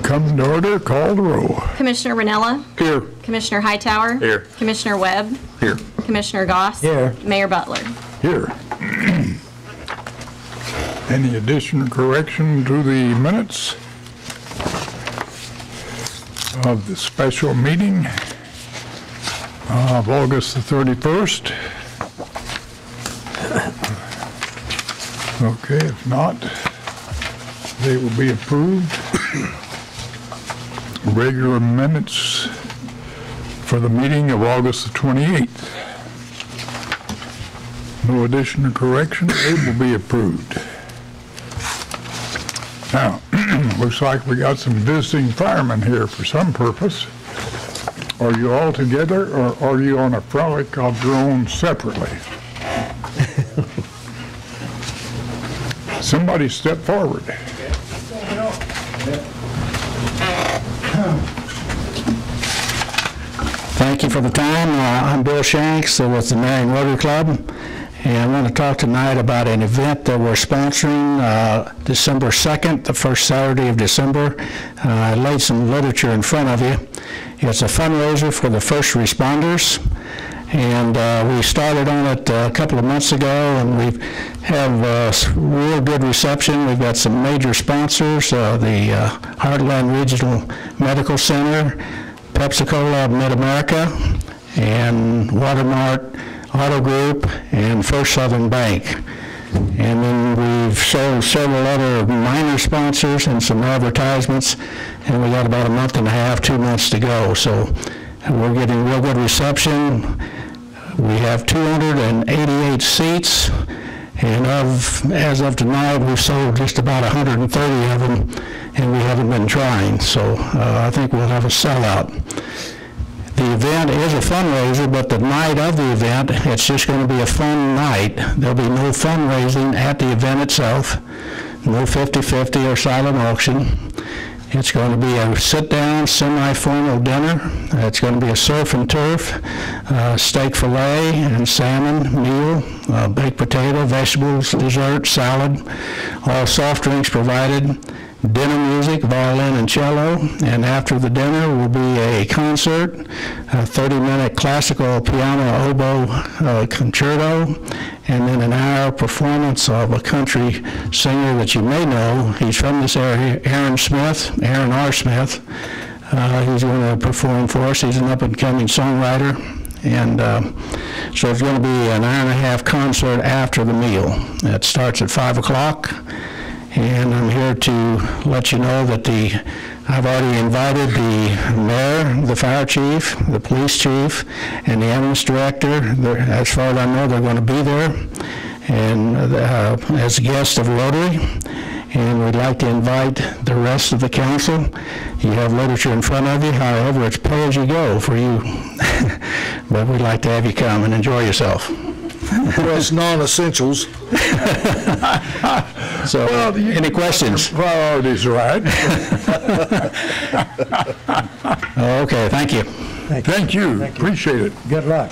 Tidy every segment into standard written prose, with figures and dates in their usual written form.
comes to order. Call the roll. Commissioner Ranella? Here. Commissioner Hightower? Here. Commissioner Webb? Here. Commissioner Goss? Here. Mayor Butler? Here. Any addition or correction to the minutes of the special meeting of August the 31st? Okay, if not, they will be approved. Regular minutes for the meeting of August the 28th. No addition or correction, they will be approved. Now, looks like we got some visiting firemen here for some purpose. Are you all together, or are you on a frolic of your own separately? Somebody step forward. Thank you for the time. I'm Bill Shanks with the Marion Rotary Club, and I want to talk tonight about an event that we're sponsoring December 2nd, the first Saturday of December. I laid some literature in front of you. It's a fundraiser for the first responders, and we started on it a couple of months ago, and we have real good reception. We've got some major sponsors, the Heartland Regional Medical Center, Pepsi-Cola of Mid-America, and Watermart Auto Group, and First Southern Bank. And then we've sold several other minor sponsors and some advertisements, and we got about a month and a half, 2 months to go. So we're getting real good reception. We have 288 seats, and as of tonight, we've sold just about 130 of them, and we haven't been trying. So I think we'll have a sellout. The event is a fundraiser, but the night of the event, it's just going to be a fun night. There'll be no fundraising at the event itself, no 50-50 or silent auction. It's going to be a sit-down, semi-formal dinner. It's going to be a surf and turf, steak fillet and salmon meal, baked potato, vegetables, dessert, salad, all soft drinks provided. Dinner music, violin and cello, and after the dinner will be a concert, a 30-minute classical piano oboe concerto, and then an hour performance of a country singer that you may know. He's from this area, Aaron R. Smith. He's going to perform for us. He's an up-and-coming songwriter. And so it's going to be an hour-and-a-half concert after the meal. It starts at 5 o'clock. And I'm here to let you know that I've already invited the mayor, the fire chief, the police chief, and the ambulance director. As far as I know, they're going to be there and as guests of Rotary. And we'd like to invite the rest of the council. You have literature in front of you. However, it's pay as you go for you. But we'd like to have you come and enjoy yourself. Well, it's non-essentials. So, well, any questions? Priorities, right? Okay, thank you. Thank you. Appreciate it. Good luck.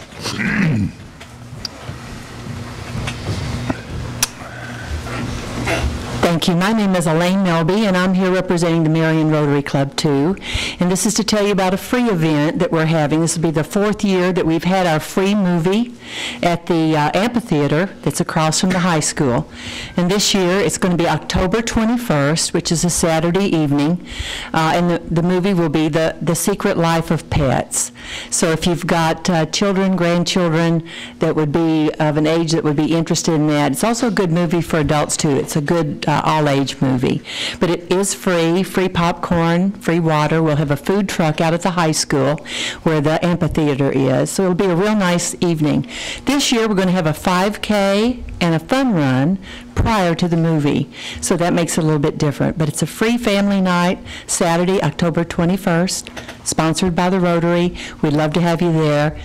Thank you. My name is Elaine Melby, and I'm here representing the Marion Rotary Club, too. And this is to tell you about a free event that we're having. This will be the 4th year that we've had our free movie at the amphitheater that's across from the high school. And this year, it's going to be October 21st, which is a Saturday evening. And the movie will be The Secret Life of Pets. So if you've got children, grandchildren that would be of an age that would be interested in that, it's also a good movie for adults, too. It's a good all-age movie. But it is free popcorn, free water. We'll have a food truck out at the high school where the amphitheater is. So it'll be a real nice evening. This year we're going to have a 5K and a fun run prior to the movie. So that makes it a little bit different. But it's a free family night, Saturday, October 21st, sponsored by the Rotary. We'd love to have you there.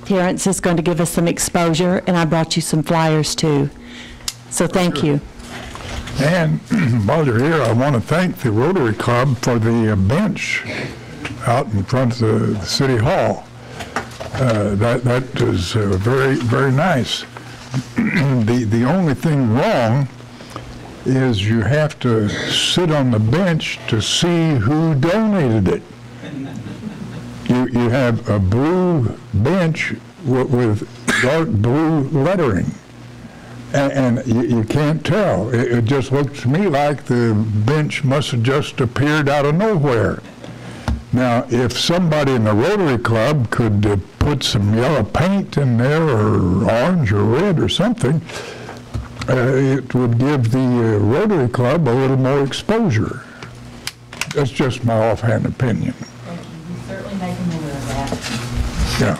Terrence is going to give us some exposure, and I brought you some flyers too. So thank you. And while you're here, I want to thank the Rotary Club for the bench out in front of the City Hall. That is very, very nice. The only thing wrong is you have to sit on the bench to see who donated it. You have a blue bench with dark blue lettering, and you can't tell. It just looks to me like the bench must have just appeared out of nowhere. Now, if somebody in the Rotary Club could put some yellow paint in there, or orange or red or something, it would give the Rotary Club a little more exposure. That's just my offhand opinion. We certainly make them aware of that. Yeah.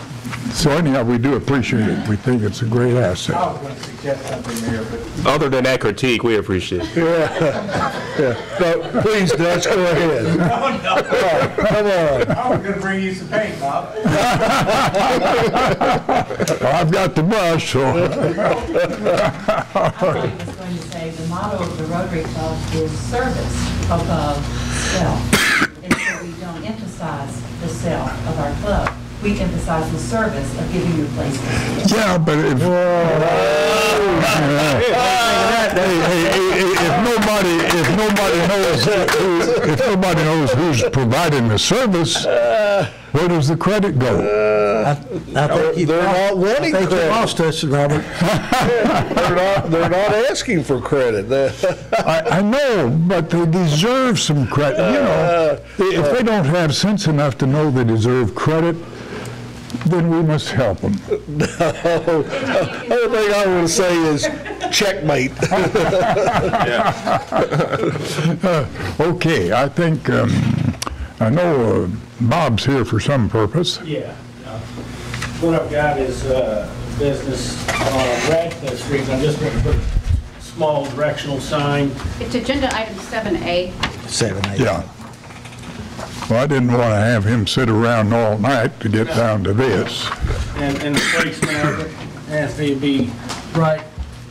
So anyhow, we do appreciate it. We think it's a great asset. I was going to suggest something, Mayor, but Other than that critique, we appreciate it. No, please, Dutch, go ahead. Come on. I was going to bring you some paint, Bob. I've got the brush, so. I was going to say, the motto of the Rotary Club is service above self. And so we don't emphasize the self of our club. We emphasize the service of giving your place to serve. Yeah, but if, if nobody knows who's providing the service, where does the credit go? I think they're not wanting credit. You lost us, Robert. they're not asking for credit. I know, but they deserve some credit. You know, if they don't have sense enough to know they deserve credit, then we must help them. No, the only thing I want to say is checkmate. Okay, I think, I know Bob's here for some purpose. Yeah. What I've got is business on Radcliffe Street, and I'm just going to put a small directional sign. It's agenda item 7A. 7, 8. Yeah. Well, I didn't want to have him sit around all night to get down to this. And the placement has to be right,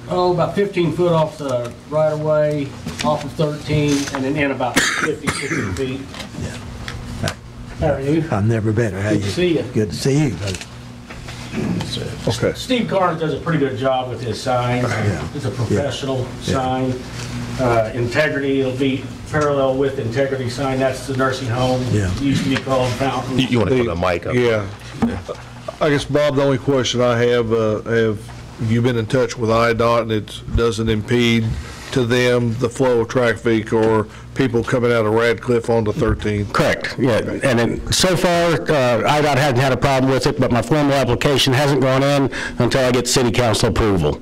about 15 foot off the right of way, off of 13, and then in about 50, 60 feet. Yeah. How are you? I'm never better. How Good to see you. Good to see you, buddy. Okay. Steve Carnes does a pretty good job with his signs. Yeah. It's a professional Yeah. sign. Integrity, it'll be parallel with integrity sign. That's the nursing home. Yeah. It used to be called Fountain. You want to put a mic up? Yeah. I guess, Bob, the only question I have you been in touch with IDOT and it doesn't impede to them the flow of traffic or people coming out of Radcliffe onto 13th? Correct, yeah. And then, so far, IDOT hasn't had a problem with it, but my formal application hasn't gone in until I get city council approval.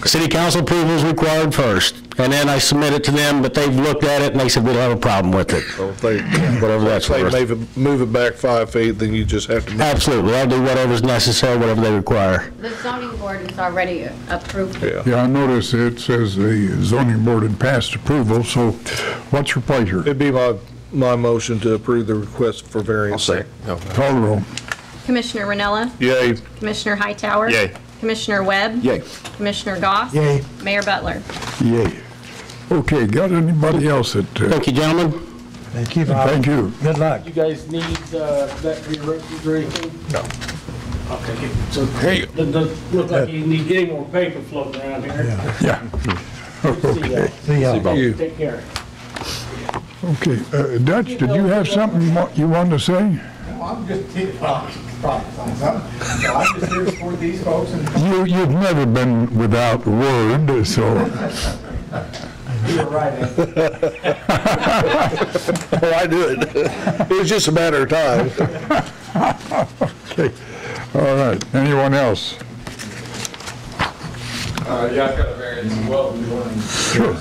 City council approval is required first, and then I submit it to them, but they've looked at it and they said we don't have a problem with it. So if they, Whatever that's worth. move it back 5 feet, then you just have to move it. Absolutely, I'll do whatever's necessary, whatever they require. The zoning board has already approved it. Yeah. Yeah, I noticed it says the zoning board had passed approval, so what's your pleasure? It'd be my motion to approve the request for variance. I'll say. Call the roll. Commissioner Ranella, Yay. Commissioner Hightower. Yay. Commissioner Webb. Yay. Commissioner Goss. Yay. Mayor Butler. Yay. Okay, got anybody else that, Thank you, gentlemen. Thank you, Bob. thank you. Good luck. You guys need that for your records or anything? No. Okay, good. So Hey. it doesn't look like you need any more paper floating around here. Yeah, Okay. See y'all. Take care. okay. Dutch, did you have something you wanted to say? I'm just prophesying something. So I'm just here to support these folks and You've never been without word, so. you were right. Oh, I do it. It was just a matter of time. Okay, all right. Anyone else? Yeah, I've got a variance as well. Sure. I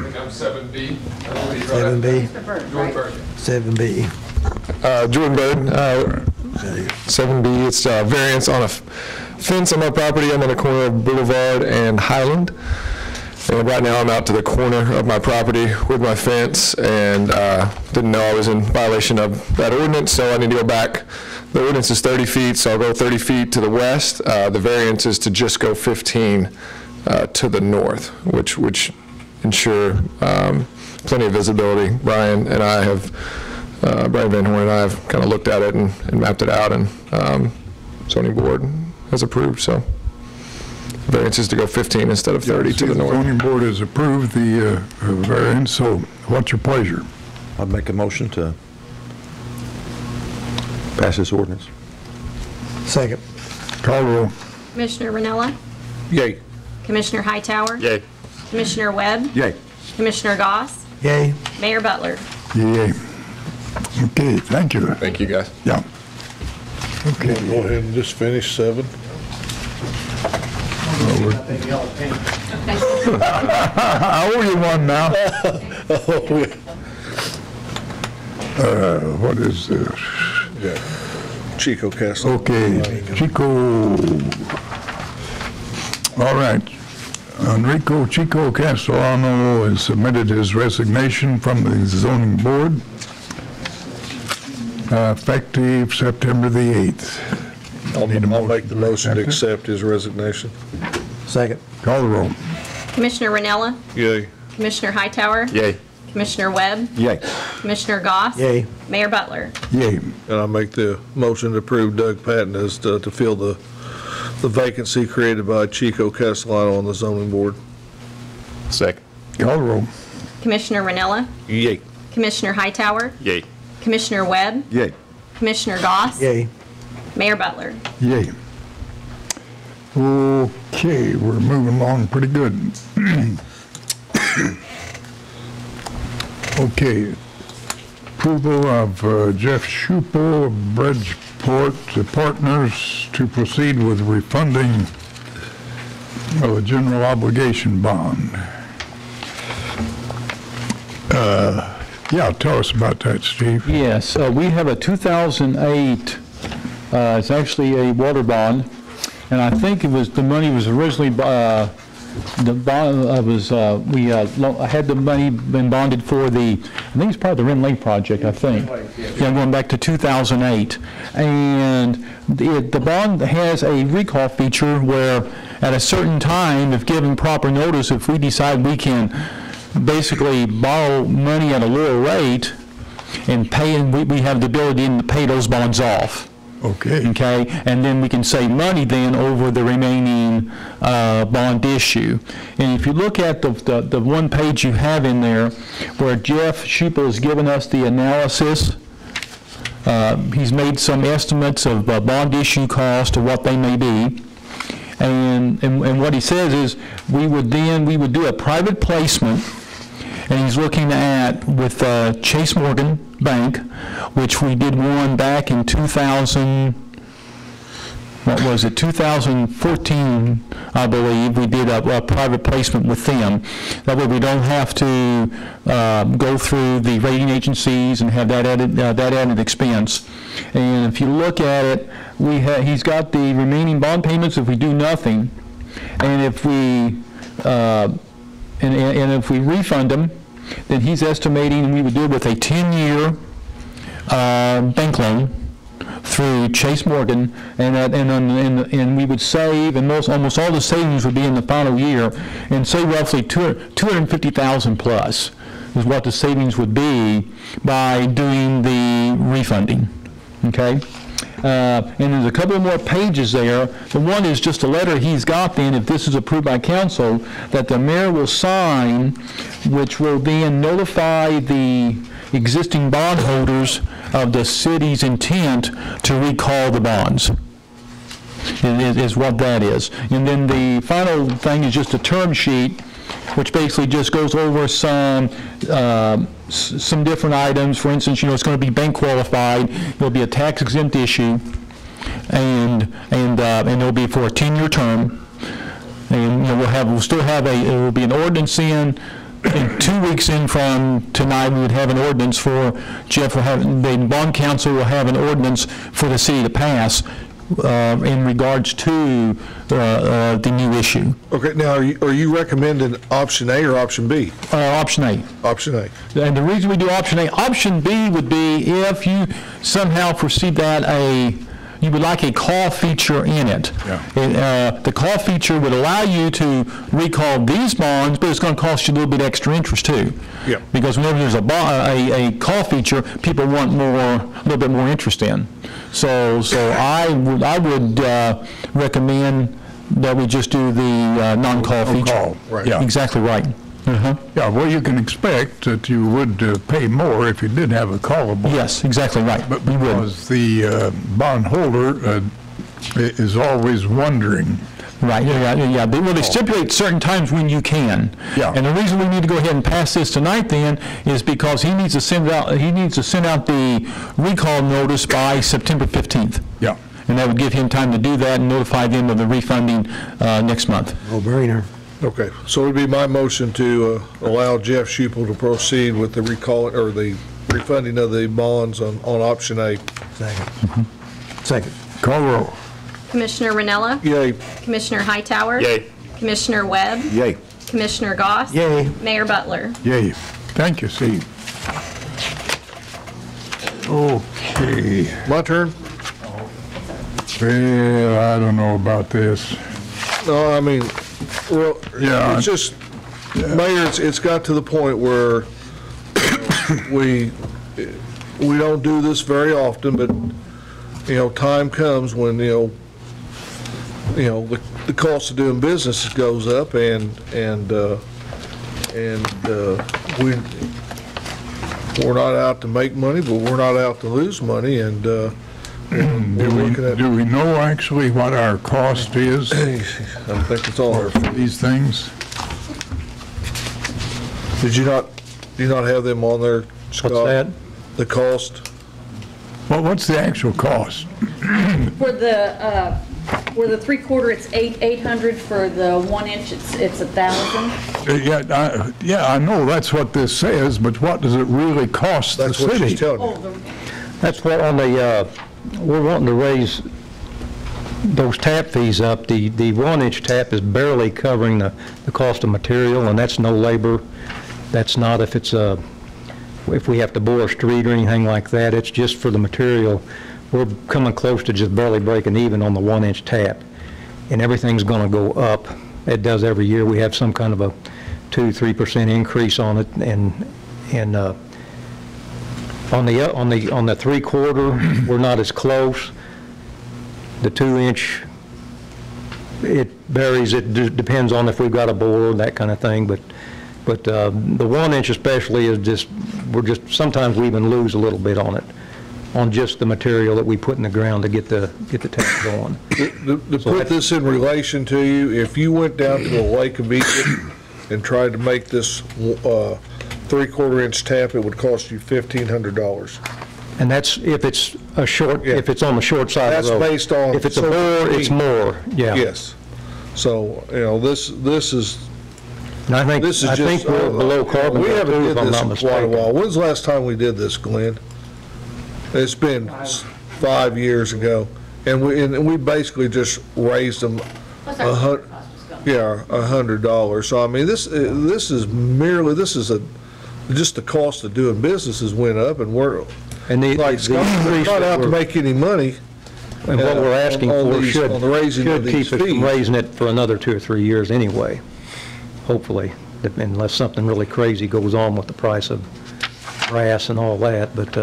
think I'm 7B. 7B, Mr. Bird, Jordan right? Bergen. 7B. Jordan Bird, 7B. It's a variance on a fence on my property. I'm on the corner of Boulevard and Highland. And right now I'm out to the corner of my property with my fence and didn't know I was in violation of that ordinance, so I need to go back. The ordinance is 30 feet, so I'll go 30 feet to the west. The variance is to just go 15 to the north, which ensure plenty of visibility. Brian and I have, Brian Van Horn and I have kind of looked at it and mapped it out, and zoning board has approved, so variance is to go 15 instead of 30 to the The north. zoning board has approved the variance, so what's your pleasure? I'd make a motion to pass this ordinance. Second. Call roll. Commissioner Ranella, Yay. Commissioner Hightower, Yay. Commissioner Webb, Yay. Commissioner Goss, Yay. Mayor Butler. Yay. Okay, thank you. Thank you, guys. Yeah. Okay. Go ahead and just finish 7. I owe you one now. What is this? Yeah. Chico Castle. Okay, Chico. All right. Enrico Chico Castellano has submitted his resignation from the zoning board, effective September the 8th. I'll make the motion to accept his resignation. Second. Call the roll. Commissioner Ranella, Yay. Commissioner Hightower, Yay. Commissioner Webb, Yay. Commissioner Goss, Yay. Mayor Butler. Yay. And I make the motion to approve Doug Patton as to fill the vacancy created by Chico Castellano on the zoning board. Second. Call the roll. Commissioner Ranella, Yay. Commissioner Hightower, Yay. Commissioner Webb, Yay. Commissioner Goss, Yay. Mayor Butler. Yay. Okay, we're moving along pretty good. Okay. Approval of Jeff Schupel of Bridgeport Partners to proceed with refunding of a general obligation bond. Yeah, tell us about that, Steve. Yes, we have a 2008, it's actually a water bond, and I think it was, the money was originally, the bond was, we had the money been bonded for the, I think it's part of the Ren Lake project, I think. Yeah, going back to 2008. And the bond has a recall feature where at a certain time, if given proper notice, if we decide we can basically borrow money at a lower rate and pay, and we have the ability to pay those bonds off. Okay. Okay, and then we can save money then over the remaining bond issue. And if you look at the one page you have in there where Jeff Schupel has given us the analysis, he's made some estimates of bond issue cost or what they may be. And what he says is we would do a private placement, and he's looking at with Chase Morgan Bank, which we did one back in 2014, I believe. We did a private placement with them. That way we don't have to go through the rating agencies and have that added expense. And if you look at it, he's got the remaining bond payments if we do nothing, and if we and if we refund them, then he's estimating we would do it with a 10-year bank loan through Chase Morgan, and we would save, and almost all the savings would be in the final year, and say roughly $250,000 plus is what the savings would be by doing the refunding. Okay. And there's a couple more pages there. The one is just a letter he's got then, if this is approved by council, that the mayor will sign, which will then notify the existing bondholders of the city's intent to recall the bonds. Is what that is. And then the final thing is just a term sheet, which basically just goes over some different items. For instance, it's going to be bank qualified. It'll be a tax exempt issue, and it'll be for a 10-year term. And we'll still have it will be an ordinance in 2 weeks in from tonight. We would have an ordinance for Jeff. The bond council will have an ordinance for the city to pass in regards to the new issue. Okay, now are you recommending option A or option B? Option A. Option A. And the reason we do option A, option B would be if you somehow foresee that you would like a call feature in it. Yeah. The call feature would allow you to recall these bonds, but it's going to cost you a little bit extra interest too. Yeah. Because whenever there's a call feature, people want a little bit more interest in. So I would recommend that we just do the non-call feature. call, right. Yeah. Exactly right. Yeah, well, you can expect that you would pay more if you did have a callable. Yes, exactly right. But because the bondholder is always wondering. Right, yeah. Well, they stipulate certain times when you can. Yeah. And the reason we need to go ahead and pass this tonight then is because he needs to send out the recall notice by September 15th. Yeah. And that would give him time to do that and notify them of the refunding next month. No-brainer. Okay, so it would be my motion to allow Jeff Schupel to proceed with the recall, or the refunding of the bonds on option A. Second. Second. Call roll. Commissioner Ranella. Yay. Commissioner Hightower. Yay. Commissioner Webb. Yay. Commissioner Goss. Yay. Mayor Butler. Yay. Thank you, Steve. Okay. My turn? Well, I don't know about this. No, I mean, well, Yeah. it's just, Mayor, it's got to the point where we don't do this very often, but, time comes when, the cost of doing business goes up, and we're not out to make money, but we're not out to lose money, and Do we know actually what our cost is I think it's all. for these things? Did you not have them on there, Scott? What's that? The cost? Well, what's the actual cost? For the 3/4, it's 800. For the 1 inch, it's 1,000. Yeah, I know that's what this says, but what does it really cost the That's what city? she's telling Oh, you. That's what on the, we're wanting to raise those tap fees up. The 1 inch tap is barely covering the cost of material, and that's no labor. That's not if we have to bore a street or anything like that. It's just for the material. We're coming close to just barely breaking even on the 1 inch tap. And everything's going to go up. It does every year. We have some kind of a 2-3% increase on it, and on the 3/4, we're not as close. The 2 inch, it varies. It depends on if we've got a bore, that kind of thing. But the 1 inch especially is sometimes we even lose a little bit on it, on just the material that we put in the ground to get the tap going. To put this in relation to you, if you went down to a lake of Egypt and tried to make this 3/4 inch tap, it would cost you $1,500. And that's if it's a short, if it's on the short side of the road. That's based on. If it's a bore, it's more, yeah. Yes. So, this is. And I think we're below carbon. We haven't did if I'm this not in quite a mistaken. while. When's the last time we did this, Glenn? It's been 5 years ago, and we basically just raised them $100. So I mean, this is just the cost of doing businesses went up, and we're like we're not out to make any money. And what we're asking for should keep it from raising it for another 2 or 3 years anyway, hopefully, unless something really crazy goes on with the price of grass and all that. But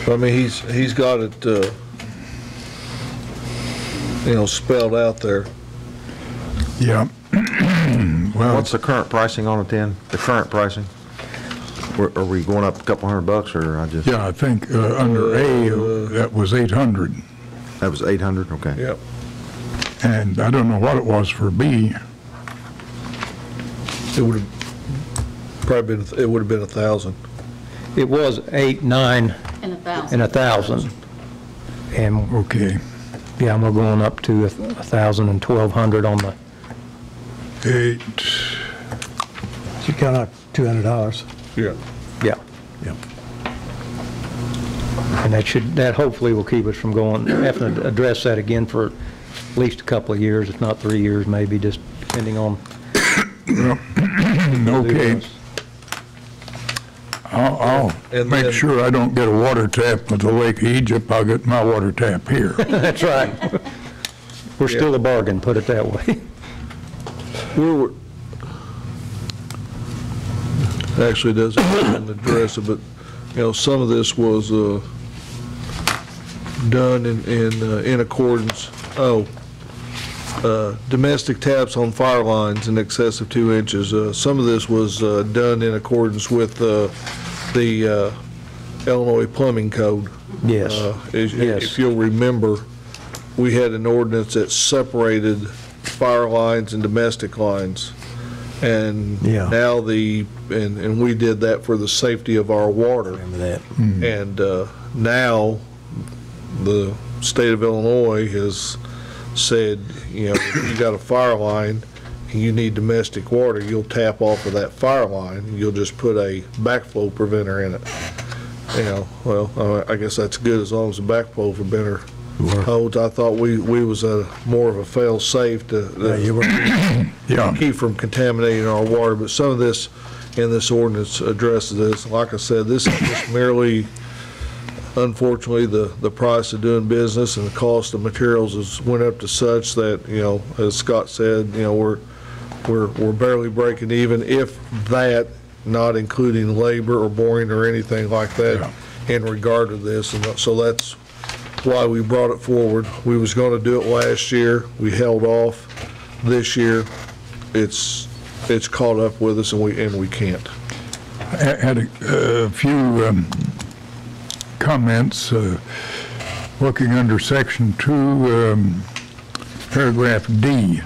I mean, he's got it, spelled out there. Yeah. Well, what's the current pricing on it then? The current pricing? Are we going up a couple $100 or I just? Yeah, I think under A, that was 800. That was 800, okay. Yep. And I don't know what it was for B. It would have probably been, it would have been 1,000. it was 8, 9, And 1,000. and 1,000. And okay, yeah, and we're going up to 1,000 and 1,200 on the 8. You count out $200. Yeah. Yeah. Yeah. And that hopefully will keep us from having to address that again for at least a couple of years, if not 3 years, maybe, just depending on. Well, okay. I'll make sure I don't get a water tap at the Lake of Egypt. I'll get my water tap here. That's right. We're still a bargain, put it that way. Actually doesn't address it, but, some of this was done in accordance. Oh, domestic taps on fire lines in excess of 2 inches. Some of this was done in accordance with the Illinois Plumbing Code. Yes. If you'll remember, we had an ordinance that separated fire lines and domestic lines. And now and we did that for the safety of our water. Remember that. And now the state of Illinois has said, if you got a fire line and you need domestic water, you'll tap off of that fire line and you'll just put a backflow preventer in it. I guess that's good as long as the backflow preventer holds. I thought we was more of a fail-safe to keep from contaminating our water, but some of this in this ordinance addresses this. Like I said, this is just merely, unfortunately, the price of doing business and the cost of materials has went up to such that, as Scott said, we're barely breaking even, if that, not including labor or boring or anything like that in regard to this. And so that's why we brought it forward. We was going to do it last year. We held off. This year, it's caught up with us, and we can't. I had a few comments looking under section 2, paragraph D.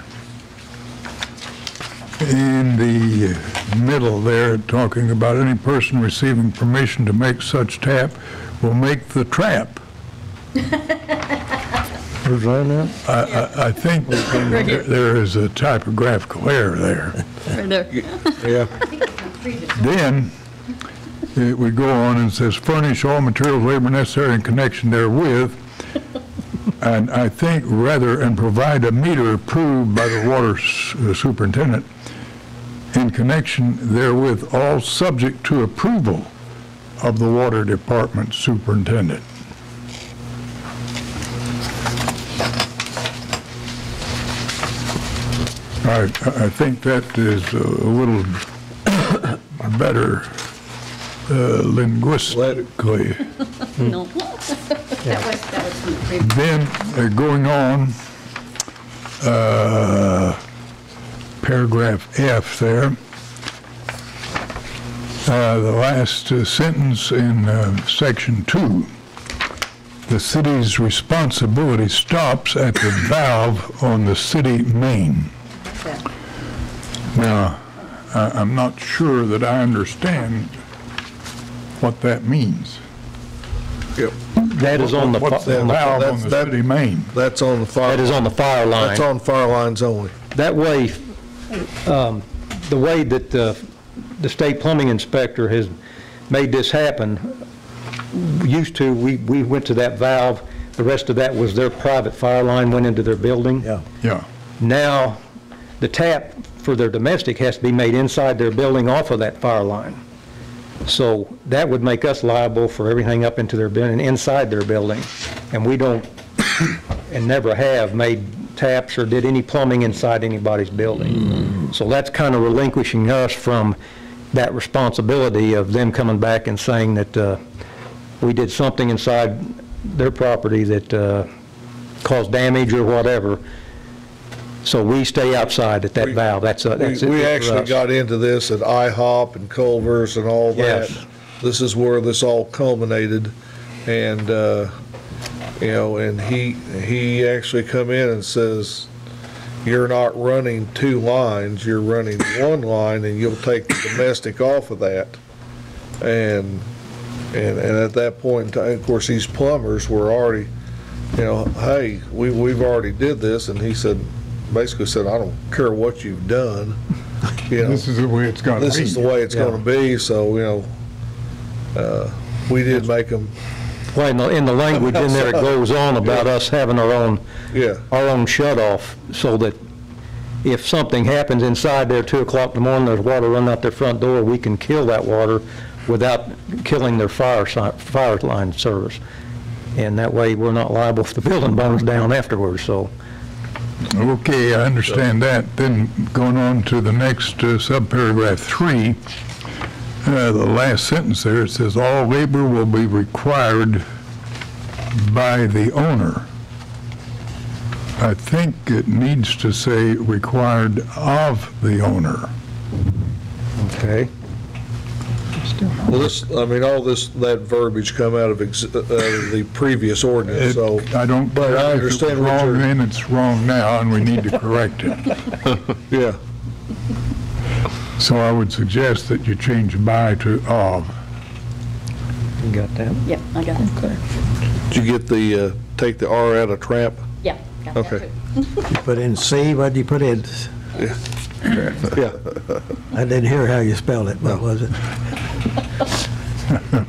In the middle there, talking about any person receiving permission to make such tap will make the trap. Where's that now? I think there is a typographical error there. Right there. Yeah. Then we go on and says, furnish all materials, labor necessary in connection therewith, and I think rather, and provide a meter approved by the water superintendent in connection therewith, all subject to approval of the water department superintendent. I think that is a little better linguistically. No. That was from the previous. Then, going on, paragraph F there, the last sentence in section 2, the city's responsibility stops at the valve on the city main. Now, I'm not sure that I understand what that means. Yep. That is on the What's that valve on the city main? That's on the fire. That is on the fire line. That's on fire lines only. That way, the way that the state plumbing inspector has made this happen, used to, we went to that valve, the rest of that was their private fire line, went into their building. Yeah. Now, the tap for their domestic has to be made inside their building off of that fire line. So that would make us liable for everything up into their building, inside their building. And we don't, and never have made taps or did any plumbing inside anybody's building. So that's kind of relinquishing us from that responsibility of them coming back and saying that we did something inside their property that caused damage or whatever. So we stay outside at that valve. That's we actually got into this at IHOP and Culver's and all that. Yes. This is where this all culminated, and and he actually come in and says, you're not running 2 lines, you're running 1 line, and you'll take the domestic off of that. And at that point in time, of course, these plumbers were already, hey, we've already did this, and he basically said, I don't care what you've done. This is the way it's going to be. This is the way it's going to be. So, we did make them. Well, in the language in there, it goes on about us having our own shut-off, so that if something happens inside there 2 o'clock in the morning, there's water running out their front door, we can kill that water without killing their fire line service. And that way, we're not liable if the building burns down afterwards, so. Okay, I understand that. Then going on to the next subparagraph 3, the last sentence there, it says, all labor will be required by the owner. I think it needs to say required of the owner. Okay. Well, this, I mean, all this, that verbiage come out of the previous ordinance, so. I don't But care I if it's understand what wrong you're. then, it's wrong now, and we need to correct it. Yeah. So I would suggest that you change by to of. You got that? Yep, I got it. Okay. Did you get the, take the R out of tramp? Yeah, got that Okay. too. Put in C, what did you put in? Yeah. I didn't hear how you spelled it, what was it?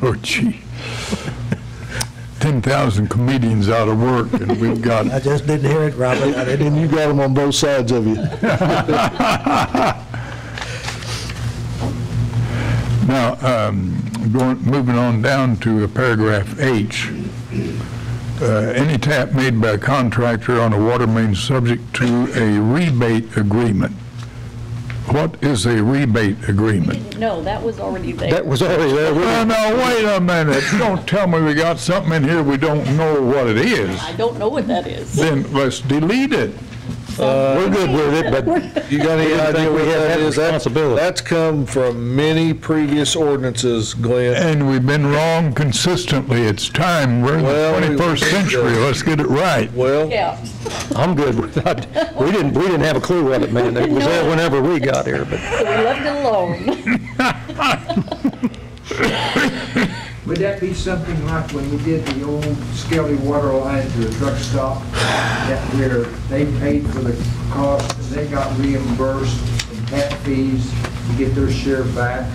Oh, gee. 10,000 comedians out of work, and we've got... I just didn't hear it, Robert. I didn't. And you got them on both sides of you. Now, moving on down to paragraph H. Any tap made by a contractor on a water main subject to a rebate agreement. What is a rebate agreement? No, that was already there. That was already there. Well, now, wait a minute. Don't tell me we got something in here we don't know what it is. I don't know what that is. Then let's delete it. We're good with it, but You got any idea what that is? responsibility. That's come from many previous ordinances, Glenn. And we've been wrong consistently. It's time. We're in Well, the 21st century. Let's get it right. Well, Yeah. I'm good with that. We didn't have a clue what it meant. It was there whenever we got here, but So we left it alone. Would that be something like when we did the old Skelly water line to the truck stop? That where they paid for the cost, and they got reimbursed in tap fees to get their share back,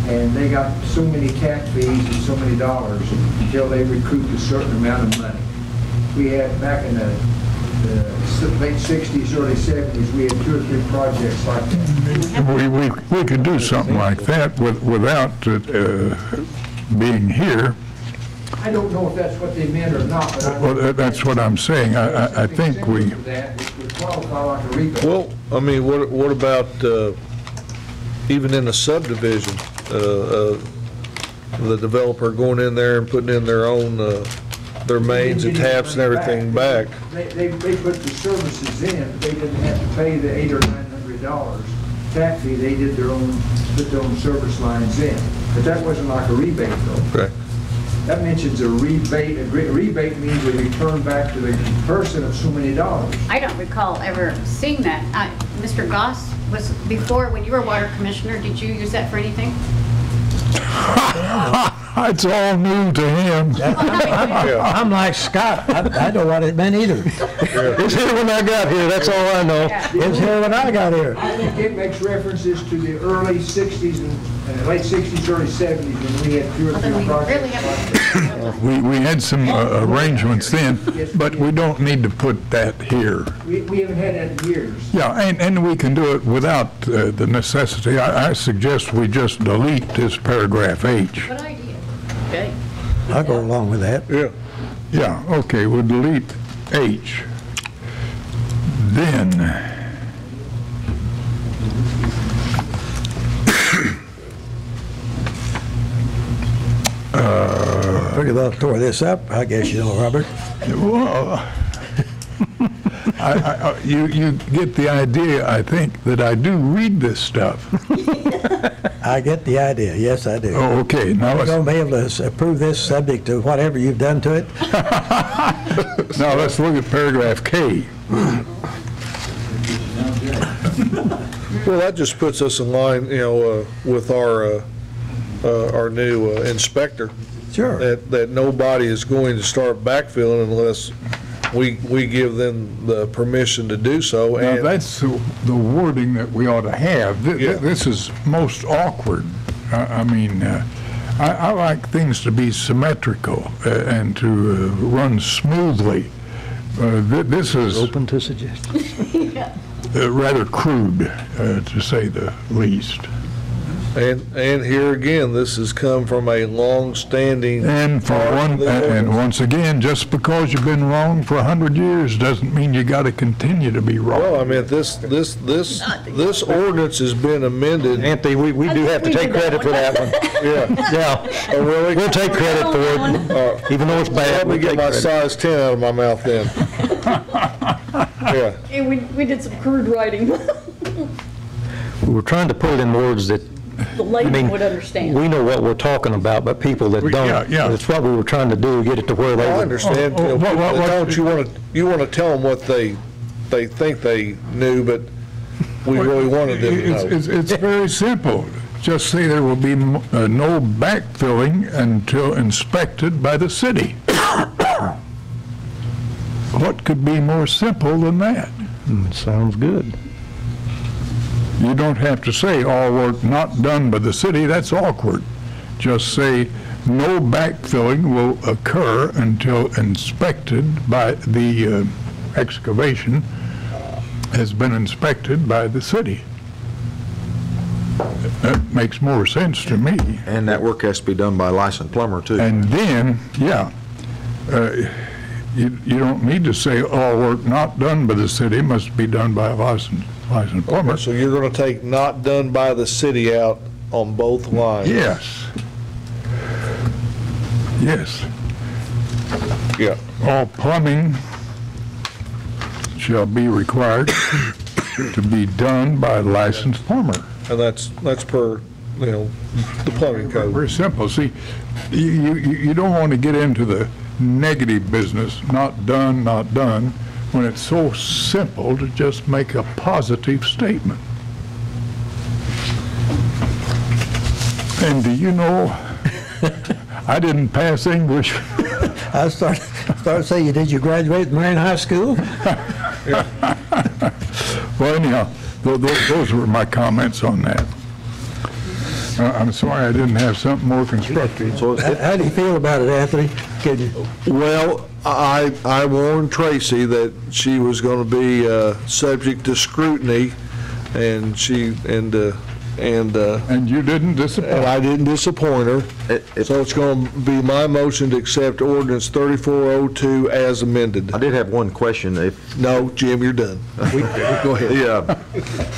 and they got so many tap fees and so many dollars until they recouped a certain amount of money. We had, back in the late 60s, early 70s, we had 2 or 3 projects like that. We could do something like that without being here. I don't know if that's what they meant or not, but I... Well, that's what I'm saying. I think we... That which would qualify like a rebate. well, I mean, what about, even in a subdivision, the developer going in there and putting in their own, their mains and taps and everything back? They put the services in, but they didn't have to pay the $800 or $900 tap fee. They did their own, put their own service lines in. But that wasn't like a rebate though. Okay. That mentions a rebate. A rebate means a return back to the person of so many dollars. I don't recall ever seeing that. Mr. Goss, was before, when you were water commissioner, did you use that for anything? It's all new to him. I'm like Scott. I don't know what it meant either. it's here when I got here, that's all I know. It was here when I got here. I think it makes references to the early 60s and late 60s, early 70s when we had 2 or 3 Really projects. have We had some arrangements then, but we don't need to put that here. We haven't had that in years. Yeah, and we can do it without the necessity. I suggest we just delete this paragraph H. Good idea. Okay. I'll go along with that. Yeah. Yeah, okay, we'll delete H. Then, Pretty well tore this up, I guess you know, Robert. well, you get the idea, I think, that I do read this stuff. I get the idea. Yes, I do. Oh, okay, now We're let's, going to be able to approve this subject to whatever you've done to it. now let's look at paragraph K. Well, that just puts us in line, with our new inspector. Sure. That nobody is going to start backfilling unless we give them the permission to do so. Now, And that's the wording that we ought to have. This is most awkward. I mean, I like things to be symmetrical and to run smoothly. This is Open to suggestions. rather crude, to say the least. And here again, this has come from a long-standing. And once again, just because you've been wrong for 100 years doesn't mean you got to continue to be wrong. Well, I mean, this ordinance has been amended. Anthony, we do have to take credit for that one. Yeah. Yeah. Oh, really? We'll take credit for it, even though it's bad. Let me get my size 10 out of my mouth then. Yeah. And we did some crude writing. We were trying to put it in words that, The layman would understand. we know what we're talking about, but people that don't, that's what we were trying to do, get it to where they I would. understand. People that don't, you want to tell them what they think they knew, but we really wanted them to know. It's very simple. Just say there will be no backfilling until inspected by the city. What could be more simple than that? Sounds good. You don't have to say all work not done by the city. That's awkward. Just say no backfilling will occur until inspected by the excavation has been inspected by the city. That makes more sense to me. And that work has to be done by a licensed plumber, too. And then, you don't need to say all work not done by the city must be done by a licensed plumber. Okay, so you're going to take not done by the city out on both lines? Yes. Yes. Yeah. All plumbing shall be required to be done by a licensed plumber. And that's per, the plumbing code. Very simple. See, you don't want to get into the negative business, not done, when it's so simple to just make a positive statement. And do you know, I didn't pass English. I started saying, did you graduate from Marion High School? Well, anyhow, those were my comments on that. I'm sorry I didn't have something more constructive. So how do you feel about it, Anthony? Well, I warned Tracy that she was going to be subject to scrutiny, and you didn't disappoint. And I didn't disappoint her. So it's going to be my motion to accept ordinance 3402 as amended. I did have one question. No, Jim, you're done. Go ahead.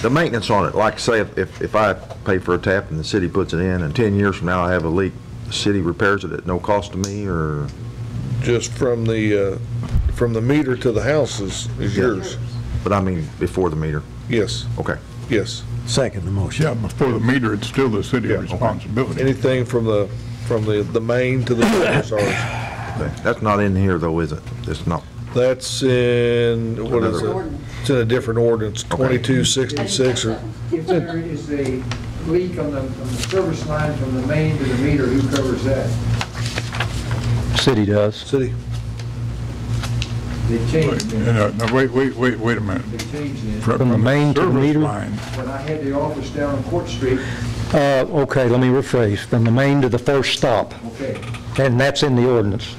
The maintenance on it, like say if I pay for a tap and the city puts it in, and 10 years from now I have a leak, the city repairs it at no cost to me, or? Just from the meter to the house is yours. But I mean before the meter? Yes. Okay. Yes. Second the motion. Yeah, before the meter, it's still the city's responsibility. Anything from the main to the ours. Okay. That's not in here though, is it? It's not. That's in, what is it? It's in a different ordinance, 2266 or. If there is a leak on the service line from the main to the meter, who covers that? City does. City. They changed it. No, wait a minute. They changed it. From the main to the service meter? line. When I had the office down on Court Street. Okay, let me rephrase. From the main to the first stop. Okay. And that's in the ordinance.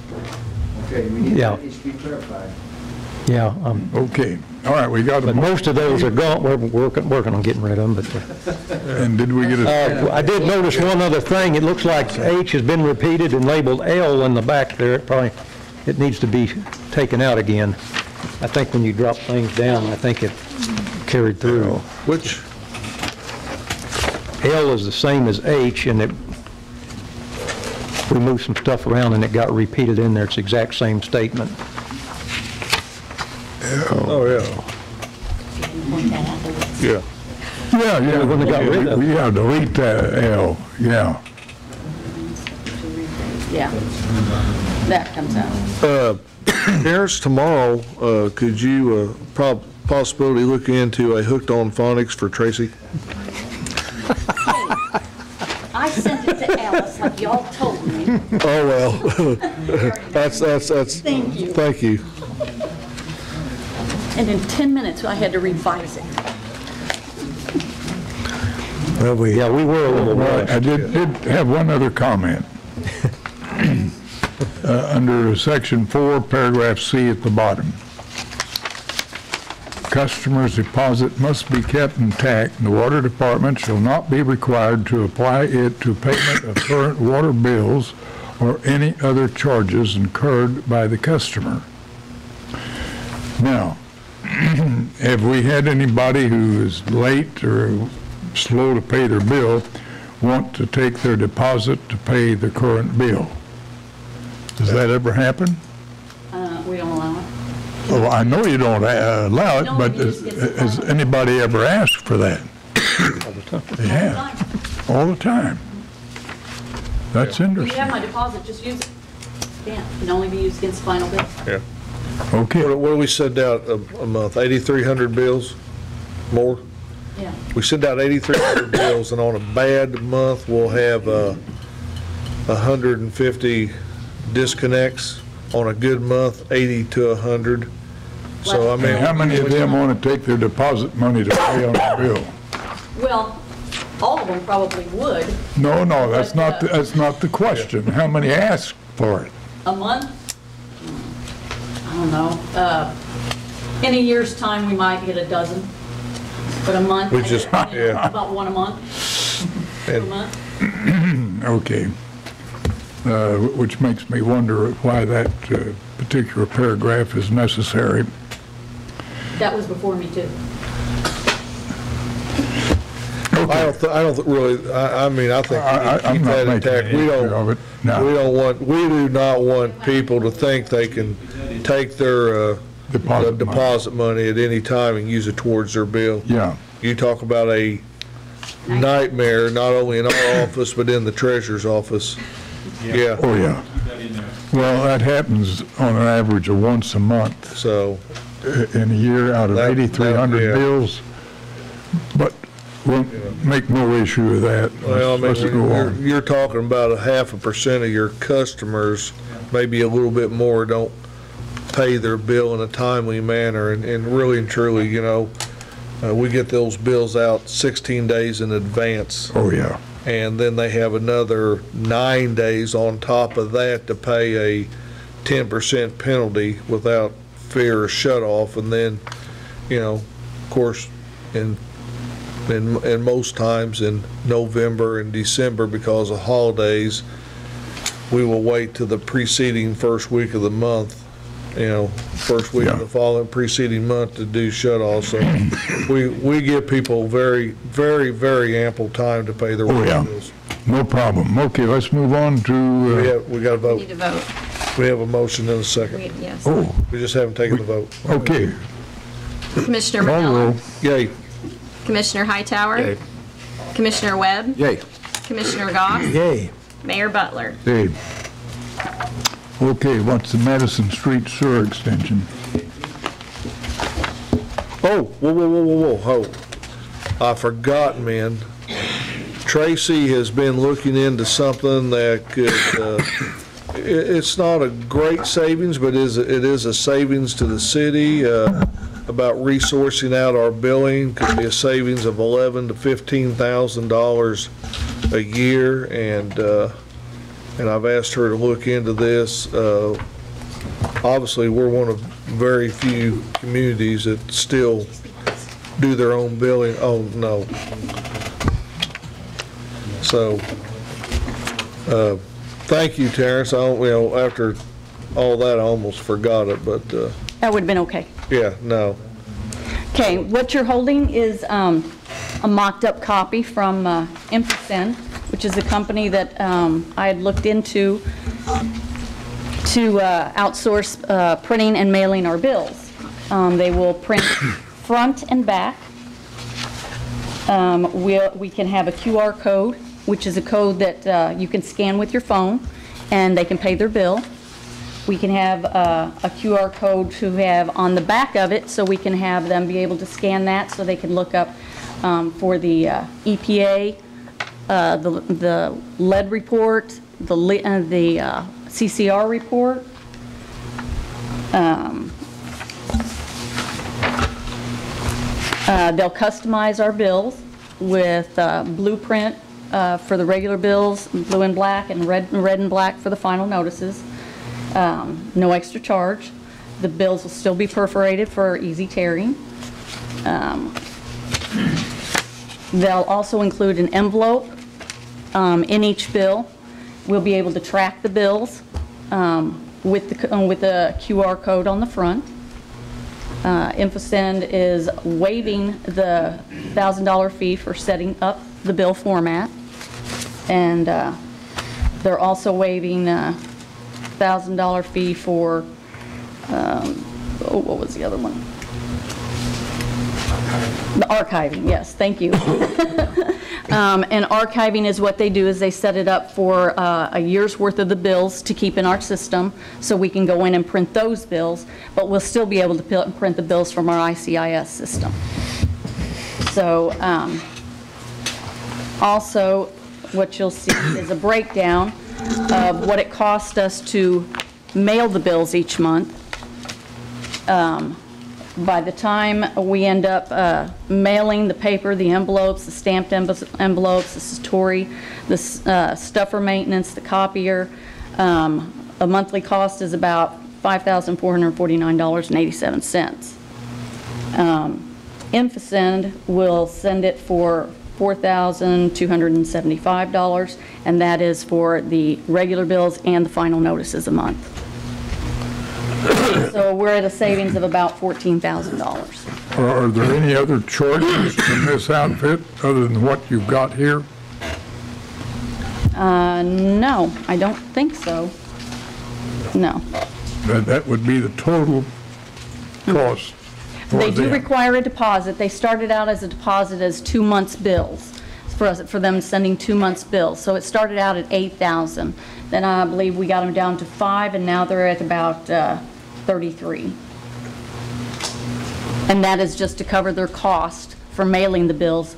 Okay, we need Yeah. that needs to be clarified. Yeah. Okay. All right, we got But most of those are gone. We're working on getting rid of them. But And did we get a? I did notice one other thing. It looks like H has been repeated and labeled L in the back there. It needs to be taken out again. I think when you drop things down, I think it carried through. Which? L is the same as H, and we moved some stuff around and it got repeated in there. It's the exact same statement. Oh, yeah. Yeah. Yeah, when they got rid of it. Yeah, delete that L, yeah. Yeah, that comes out. Parents, tomorrow, could you possibility look into a Hooked on Phonics for Tracy? I sent it to Alice like y'all told me. Oh, well. That's. Thank you. Thank you. And in 10 minutes, I had to revise it. Well, we were a little rushed. I did have one other comment. Under section 4, paragraph C at the bottom. customer's deposit must be kept intact. The water department shall not be required to apply it to payment of current water bills or any other charges incurred by the customer. Now, have we had anybody who is late or slow to pay their bill want to take their deposit to pay the current bill? Does that ever happen? We don't allow it. Well, I know you don't allow it, but has anybody ever asked for that? All the time. Yeah, all the time. That's You interesting. have my deposit, just use it. Can't, it can only be used against final bill. Yeah. Okay. What do we send out a month? 8,300 bills? More? Yeah. We send out 8,300 bills, and on a bad month, we'll have 150 disconnects. On a good month, 80 to 100. So, I mean. And how many of them want to take their deposit money to pay on the bill? Well, all of them probably would. No, that's not, that's not the question. How many ask for it? A month? I don't know. In a year's time, we might get a dozen. But a month, We just- yeah. about one a month. A month. Okay. Which makes me wonder why that particular paragraph is necessary. That was before me too. I don't really, I mean, I think we need to I'm keep not that making intact. any issue of it. No. We do not want people to think they can take their deposit money at any time and use it towards their bill. Yeah. You talk about a nightmare, not only in our office, but in the treasurer's office. Yeah. Oh, yeah. Well, that happens on an average of once a month. So. In a year, out of 8,300 yeah. bills. But we'll make no issue of that. Well, I Let's go mean, on. you're talking about 0.5% of your customers, maybe a little bit more, don't pay their bill in a timely manner. And really and truly, you know, we get those bills out 16 days in advance. Oh, yeah. And then they have another 9 days on top of that to pay a 10% penalty without fear of shut off. And then, you know, of course, in most times in November and December, because of holidays, we will wait till the preceding first week of the month, you know, first week of the following preceding month to do shut off. So we give people very, very, very ample time to pay their water bills. No problem. Okay, let's move on to, We got to vote. Need to vote. We have a motion and a second. Yes. oh, We just haven't taken the vote. okay. Commissioner Call roll. McMillan. Yay. Commissioner Hightower. Yay. Commissioner Webb. Yay. Commissioner Goss. Yay. Mayor Butler. Hey. Okay, what's the Madison Street sewer extension? Oh, whoa. I forgot, man. Tracy has been looking into something that could, it's not a great savings, but it is a savings to the city, about resourcing out our billing. Could be a savings of $11,000 to $15,000 a year, and I've asked her to look into this. Obviously, we're one of very few communities that still do their own billing. Oh, no. So, thank you, Terrence. After all that, I almost forgot it, but, That would have been okay. yeah, no. Okay, what you're holding is a mocked-up copy from Empacen, which is a company that I had looked into to outsource printing and mailing our bills. They will print front and back. We can have a QR code, which is a code that you can scan with your phone, and they can pay their bill. We can have a QR code to have on the back of it, so we can have them be able to scan that, so they can look up for the EPA, the lead report, the CCR report. They'll customize our bills with blueprint for the regular bills, blue and black, and red and black for the final notices. No extra charge. The bills will still be perforated for easy tearing. They'll also include an envelope in each bill. We'll be able to track the bills with the QR code on the front. InfoSend is waiving the $1,000 fee for setting up the bill format, and they're also waiving a $1,000 fee for, what was the other one? The archiving, yes, thank you. And archiving is what they do, is they set it up for a year's worth of the bills to keep in our system, so we can go in and print those bills, but we'll still be able to print the bills from our ICIS system. So also what you'll see is a breakdown of what it cost us to mail the bills each month. By the time we end up mailing the paper, the envelopes, the stamped envelopes, the Satori, the stuffer maintenance, the copier, a monthly cost is about $5,449.87. InfoSend will send it for $4,275, and that is for the regular bills and the final notices a month. So we're at a savings of about $14,000. Are there any other choices in this outfit other than what you've got here? No, I don't think so. No. That would be the total cost. They do require a deposit. They started out as a deposit as 2 months' bills, for them sending 2 months' bills. So it started out at $8,000. Then I believe we got them down to $5,000, and now they're at about $33,000. And that is just to cover their cost for mailing the bills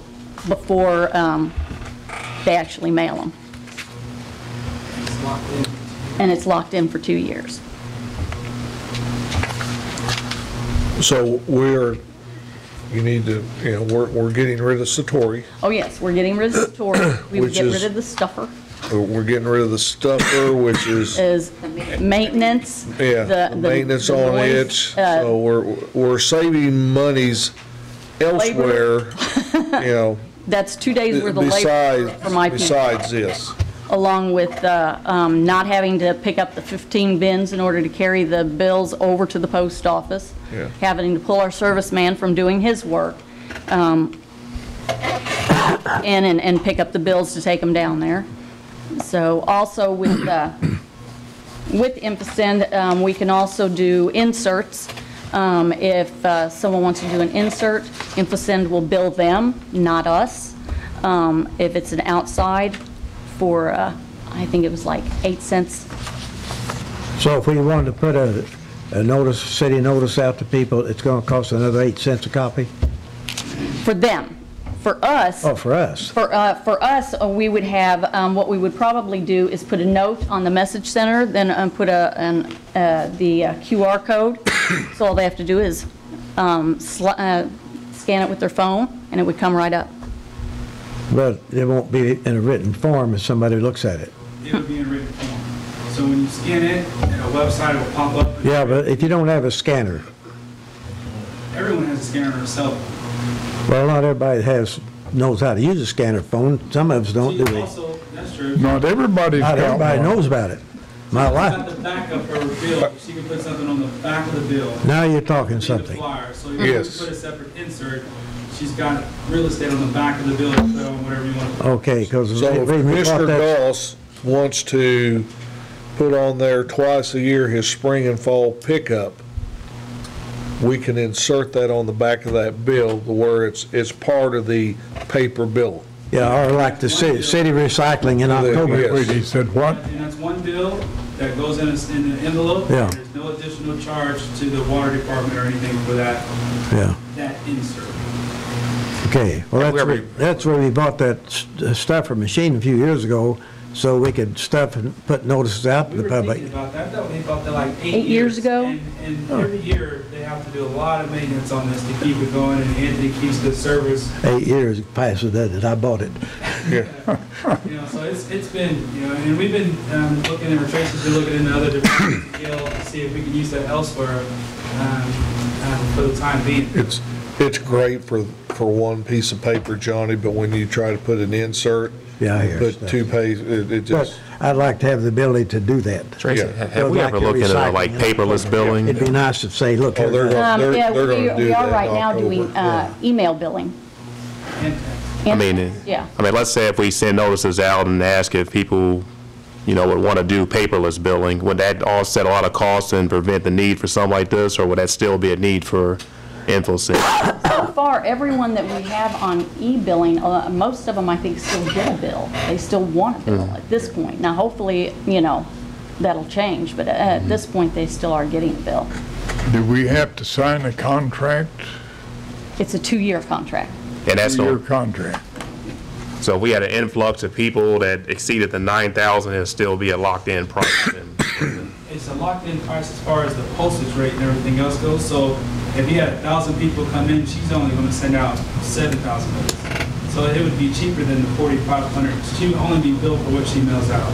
before they actually mail them. And it's locked in for 2 years. So we're getting rid of Satori. Oh yes, we're getting rid of the Satori. We would get rid of the stuffer. We're getting rid of the stuffer, which is maintenance. Yeah, the maintenance on it. So we're saving monies elsewhere. That's 2 days worth of labor for my people. Besides this. Along with not having to pick up the 15 bins in order to carry the bills over to the post office, having to pull our serviceman from doing his work and pick up the bills to take them down there. So also with InfoSend, we can also do inserts. If someone wants to do an insert, InfoSend will bill them, not us. If it's an outside, for I think it was like 8 cents. So if we wanted to put a city notice out to people, it's going to cost another 8 cents a copy? For them. For us. Oh, for us. For us, we would have, what we would probably do is put a note on the message center, then put the QR code. So all they have to do is scan it with their phone, and it would come right up. But it won't be in a written form if somebody looks at it. It would be in written form. So when you scan it, a website will pop up. Yeah, but if you don't have a scanner. Everyone has a scanner on their cell phone. Well, not everybody knows how to use a scanner phone. Some of us don't, do they? Also, that's true. Not everybody knows about it. My wife. Got the backup of her bill. She can put something on the back of the bill. Now you're talking something. Flyer. So you can put a separate insert. She's got real estate on the back of the bill to put on whatever you want. Okay, because so if Mr. Goss wants to put on there twice a year his spring and fall pickup, we can insert that on the back of that bill where it's part of the paper bill. Yeah, or like the city recycling in October. Wait, he said what? And that's one bill that goes in an envelope. Yeah. There's no additional charge to the water department or anything for that. Yeah. That insert. Okay, well that's where we bought that stuffer machine a few years ago, so we could stuff and put notices out to the public. We were thinking about that. We bought that like 8 years ago. And every year they have to do a lot of maintenance on this to keep it going, and Anthony keeps the service. 8 years passes, doesn't it? I bought it. Yeah. So it's been, and we've been looking, or Tracy's been looking into other departments to see if we can use that elsewhere for the time being. It's great for one piece of paper, Johnny, but when you try to put an insert, Yeah, I hear put stuff. 2 pages, it just. But I'd like to have the ability to do that. Tracy, Yeah. have we ever looked into like paperless billing? It'd be nice to say, look, Oh, they're here, gonna- Yeah, they're gonna do we are that right in now October. doing email billing. I mean, Yeah. let's say if we send notices out and ask if people, would want to do paperless billing, would that offset a lot of costs and prevent the need for something like this, or would that still be a need for InfoSend? So far, everyone that we have on e-billing, most of them, I think, still get a bill. They still want a bill at this point. Now, hopefully, that'll change, but at this point, they still are getting a bill. Do we have to sign a contract? It's a 2-year contract. And that's Two-year no, contract. so if we had an influx of people that exceeded the 9,000, it'd still be a locked-in price. It's a locked-in price as far as the postage rate and everything else goes. So if you had 1,000 people come in, she's only going to send out 7,000 bills. So it would be cheaper than the 4,500. She would only be billed for what she mails out.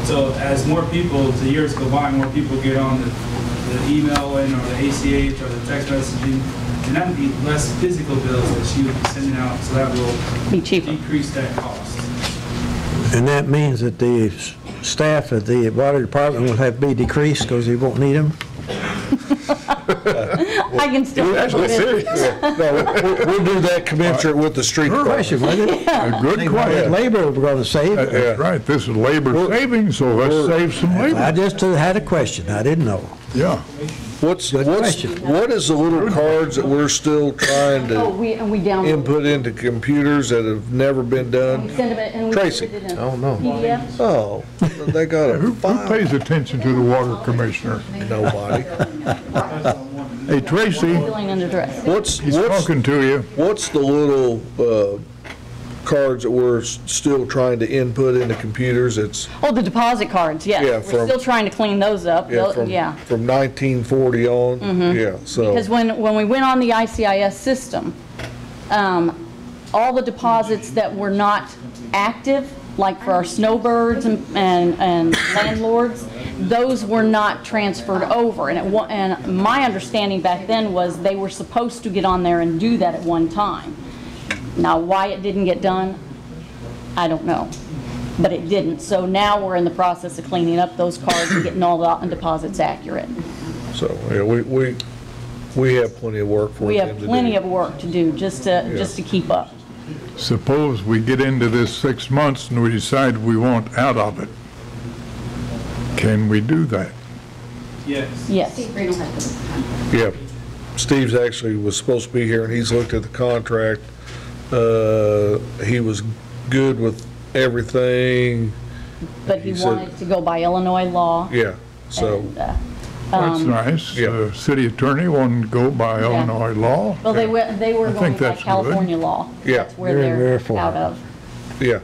So as more people, as the years go by, more people get on the email and or the ACH or the text messaging, and that would be less physical bills that she would be sending out. So that will Be cheaper. decrease that cost. and that means that the staff at the water department will have to be decreased because they won't need them? I can still. Actually, no, we'll do that commensurate with the street. Question, wasn't it? A good How much question. labor we're going to save? That's right, this is labor savings, so let's save some I labor. just had a question, I didn't know. Yeah. What is the little cards that we're still trying Oh, to we download. input into computers that have never been done? Send them and we Tracy. put it in Oh, no. PDF. Oh, they got a Who pays attention to the water commissioner? nobody. Hey, Tracy, Billing and address. he's talking to you. What's the little cards that we're still trying to input into computers? It's, Oh, the deposit cards, yes. Yeah, We're from- still trying to clean those up. Yeah. from 1940 on, yeah, so. Because when we went on the ICIS system, all the deposits that were not active, like for our snowbirds and landlords, those were not transferred over. And my understanding back then was they were supposed to get on there and do that at one time. Now, why it didn't get done, I don't know, but it didn't. So now we're in the process of cleaning up those cards and getting all the deposits accurate. So, yeah, we have plenty of work for them We to have do. plenty of work to do just to keep up. Suppose we get into this 6 months and we decide we want out of it. Can we do that? Yes. Yes. Yeah, Steve's actually was supposed to be here, and he's looked at the contract. He was good with everything. But he said- wanted to go by Illinois law. Yeah, so, and, That's nice. Yeah. The city attorney wanted to go by Illinois law. Well, they were I going think by that's good. California law. Yeah. That's where Very, very they're for out it. of. yeah.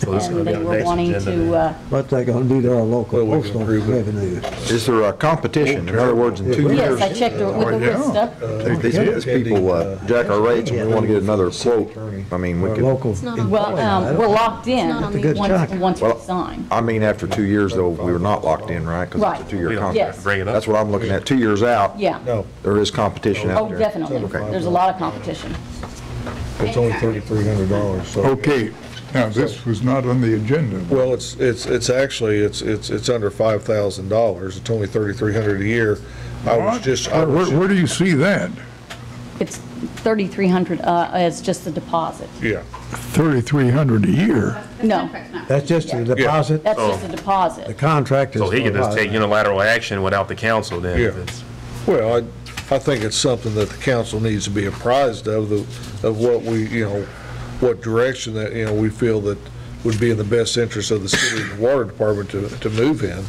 And they were wanting to, What's that going to do to our local Well, we can postal approve it. revenue? Is there a competition? In other words, in 2 years? yes, I checked with the yeah. list up. These people jack our rates, and we want to get another quote. I mean, we Our could, local Well, we're locked in That's a good chunk. once we Well, sign. I mean, after 2 years, though, we were not locked in, right? Because Right. it's a 2-year Yes. contract. Bring it up. That's what I'm looking at, 2 years out. Yeah. No, There is competition out Oh, there. definitely. Okay. There's a lot of competition. it's only $3,300, so. Okay, now this was not on the agenda. Well, it's actually, it's under $5,000. It's only $3,300 a year. Where do you see that? It's $3,300 as just the deposit. Yeah, 3,300 a year? No, That's just the deposit? that's just a The deposit. contract is. So he could just deposit. take unilateral action without the council then? if Yeah. it's- well, I think it's something that the council needs to be apprised of what we, what direction that, we feel that would be in the best interest of the city and the water department to move in,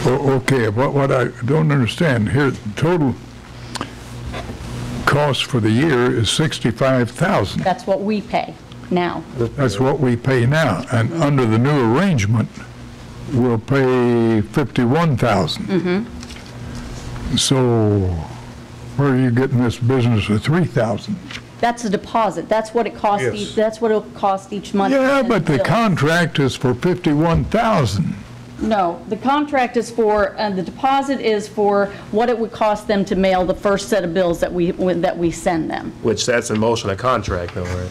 Well, okay, what I don't understand here, total cost for the year is $65,000. That's what we pay now. That's what we pay now, and under the new arrangement, we'll pay $51,000. So where are you getting this business of $3,000? That's a deposit. That's what it costs. Yes. That's what it'll cost each month. to Yeah, send but the bills. contract is for 51,000. No, the contract is for, the deposit is for what it would cost them to mail the first set of bills that we send them. Which that's in motion, a contract though, right?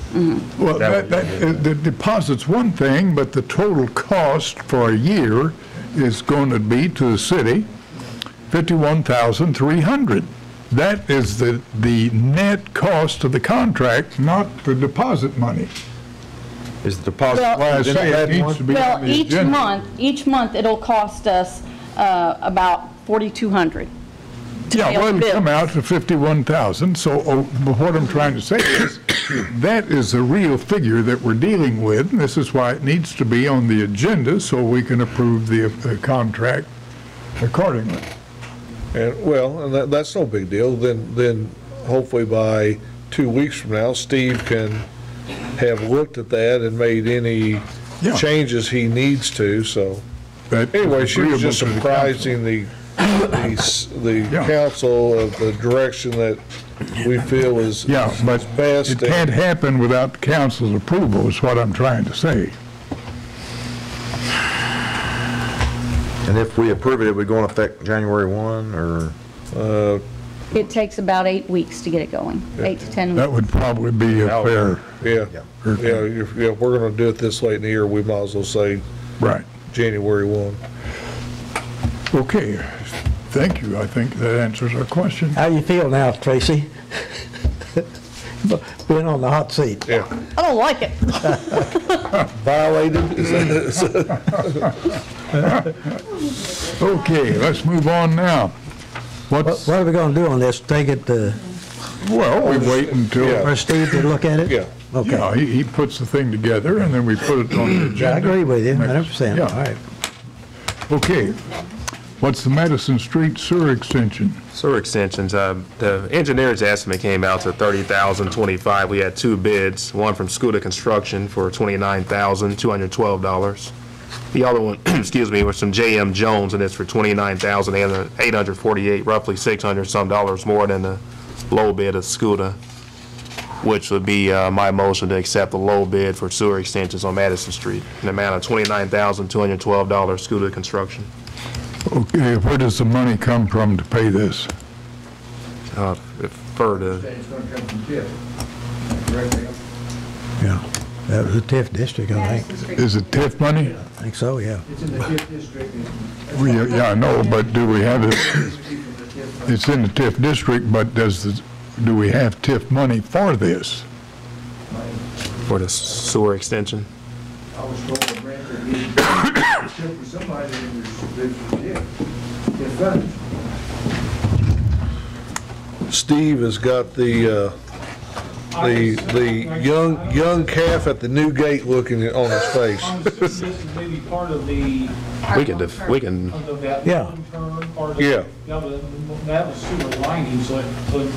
Well, the deposit's one thing, but the total cost for a year is going to be to the city $51,300. That is the net cost of the contract, not the deposit money. Is the deposit? Well- Why I say it needs to be on Well, the agenda. each month it'll cost us about $4,200. Yeah, mail well, it'll bills. come out to 51,000, so but what I'm trying to say is, that is a real figure that we're dealing with, and this is why it needs to be on the agenda, so we can approve the contract accordingly. And that's no big deal. Then hopefully by 2 weeks from now, Steve can have looked at that and made any changes he needs to, so. That Anyway, is she was just agreeable to the council. surprising the council of the direction that we feel is Yeah, but best. it can't happen without the council's approval, is what I'm trying to say. And if we approve it, it would go in effect January 1, or? It takes about 8 weeks to get it going, 8 to 10 weeks. That would probably be a fair, Yeah, if we're gonna do it this late in the year, we might as well say right. January 1. Okay, thank you. I think that answers our question. How you feel now, Tracy? Being on the hot seat. Yeah. I don't like it. Violated? Okay, let's move on now. What are we gonna do on this? Take it to, Well, we wait until, for Steve to look at it? Yeah. Okay. yeah, he puts the thing together, and then we put it on the agenda. Yeah, I agree with you, 100%. Yeah. All right. Okay, what's the Madison Street sewer extension? Sewer extensions, the engineer's estimate came out to $30,025. We had two bids, one from Scuda Construction for $29,212. The other one, excuse me, was from J.M. Jones, and it's for $29,848, roughly $600 some dollars more than the low bid of Scuda, which would be my motion to accept the low bid for sewer extensions on Madison Street, an amount of $29,212, Scuda Construction. Okay, where does the money come from to pay this? For the, It's going to come from TIF. Correct, Dale? Yeah, that was a TIF district, I think. Is it TIF money? I think so, yeah. It's in the TIF district. Yeah, I know, but do we have it, it's in the TIF district, but do we have TIF money for this? for the sewer extension. I was told the grant that he, except for somebody that was TIF funds. Steve has got the young calf at the new gate looking on his face. This is maybe part of the. We can. Of that Yeah. long-term part of. Yeah. Yeah, but that was sewer lining, so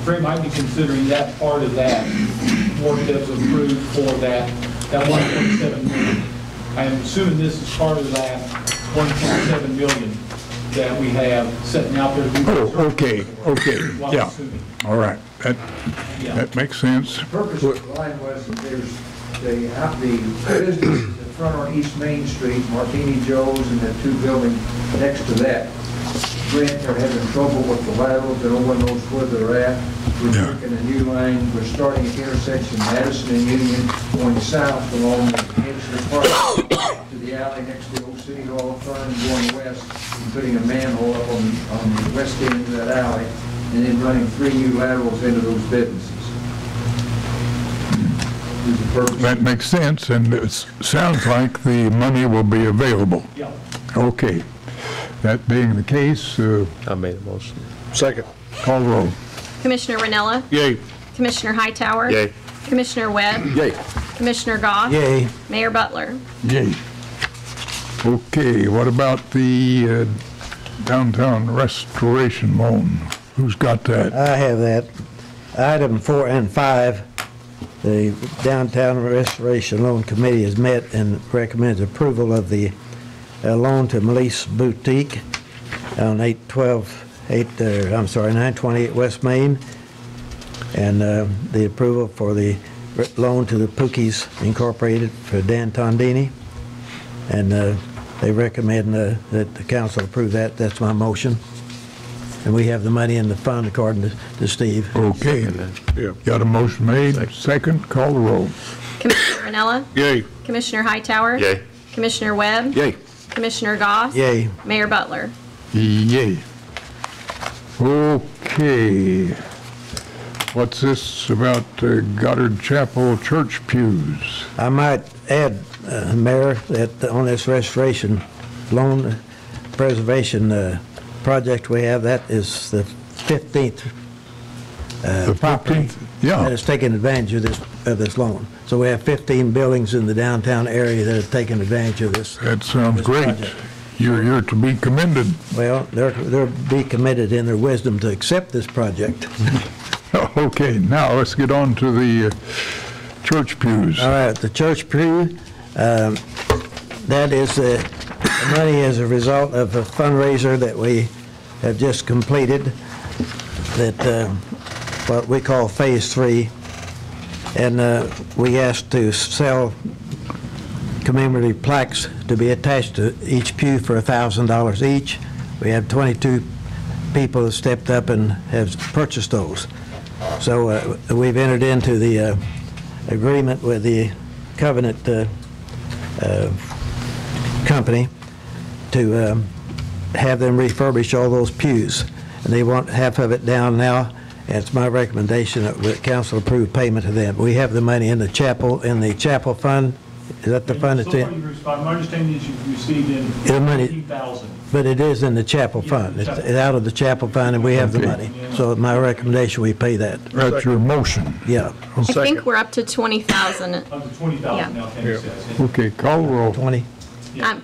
Fred might be considering that part of that work that's approved for that 1.7 million. I am assuming this is part of that 1.7 million that we have sitting out there. Oh, okay, Well, yeah, assuming. all right, that makes sense. The purpose of the line was that there's the business in front on East Main Street, Martini Joe's, and the two buildings next to that. Grant, they're having trouble with the laterals, and no one knows where they're at. We're working a new line, we're starting at the intersection Madison and Union, going south along the edge of the park to the alley next to the old City Hall front, and going west, and putting a manhole up on the west end of that alley, and then running 3 new laterals into those businesses. That makes sense, and it sounds like the money will be available. Yeah. Okay, that being the case, I made a motion. Second. Call roll. Commissioner Ranella? Yay. Commissioner Hightower? Yay. Commissioner Webb? Yay. Commissioner Goss? Yay. Mayor Butler? Yay. Okay, what about the downtown restoration loan? Who's got that? I have that. Item 4 and 5, the Downtown Restoration Loan Committee has met and recommends approval of the loan to Melisse Boutique on 928 West Main. and the approval for the loan to the Pookies Incorporated for Dan Tondini. And they recommend that the council approve that. That's my motion. And we have the money in the fund according to Steve. Okay. Got a motion made. Second, call the roll. Commissioner Ranella? Yay. Commissioner Hightower? Yay. Commissioner Webb? Yay. Commissioner Goss? Yay. Mayor Butler? Yay. Okay. What's this about Goddard Chapel church pews? I might add, Mayor, that on this restoration loan preservation project we have, that is the 15th property that has taken advantage of this loan. So we have 15 buildings in the downtown area that have taken advantage of this. That sounds great. Project. You're to be commended. Well, they're be committed in their wisdom to accept this project. Okay, now let's get on to the church pews. All right, the church pew, that is the money as a result of a fundraiser that we have just completed, that what we call Phase 3, and we asked to sell commemorative plaques to be attached to each pew for $1,000 each. We have 22 people that stepped up and have purchased those. So we've entered into the agreement with the Covenant company to have them refurbish all those pews. And they want half of it down now. And it's my recommendation that the council approve payment to them. We have the money in the chapel fund. Is that the fund that's in? My understanding is you've received in $18,000. But it is in the chapel fund. It's out of the chapel fund, and we have the money. So my recommendation, we pay that. That's your motion. Yeah. I think we're up to 20,000. Up to 20,000 now. Okay, call the roll. 20.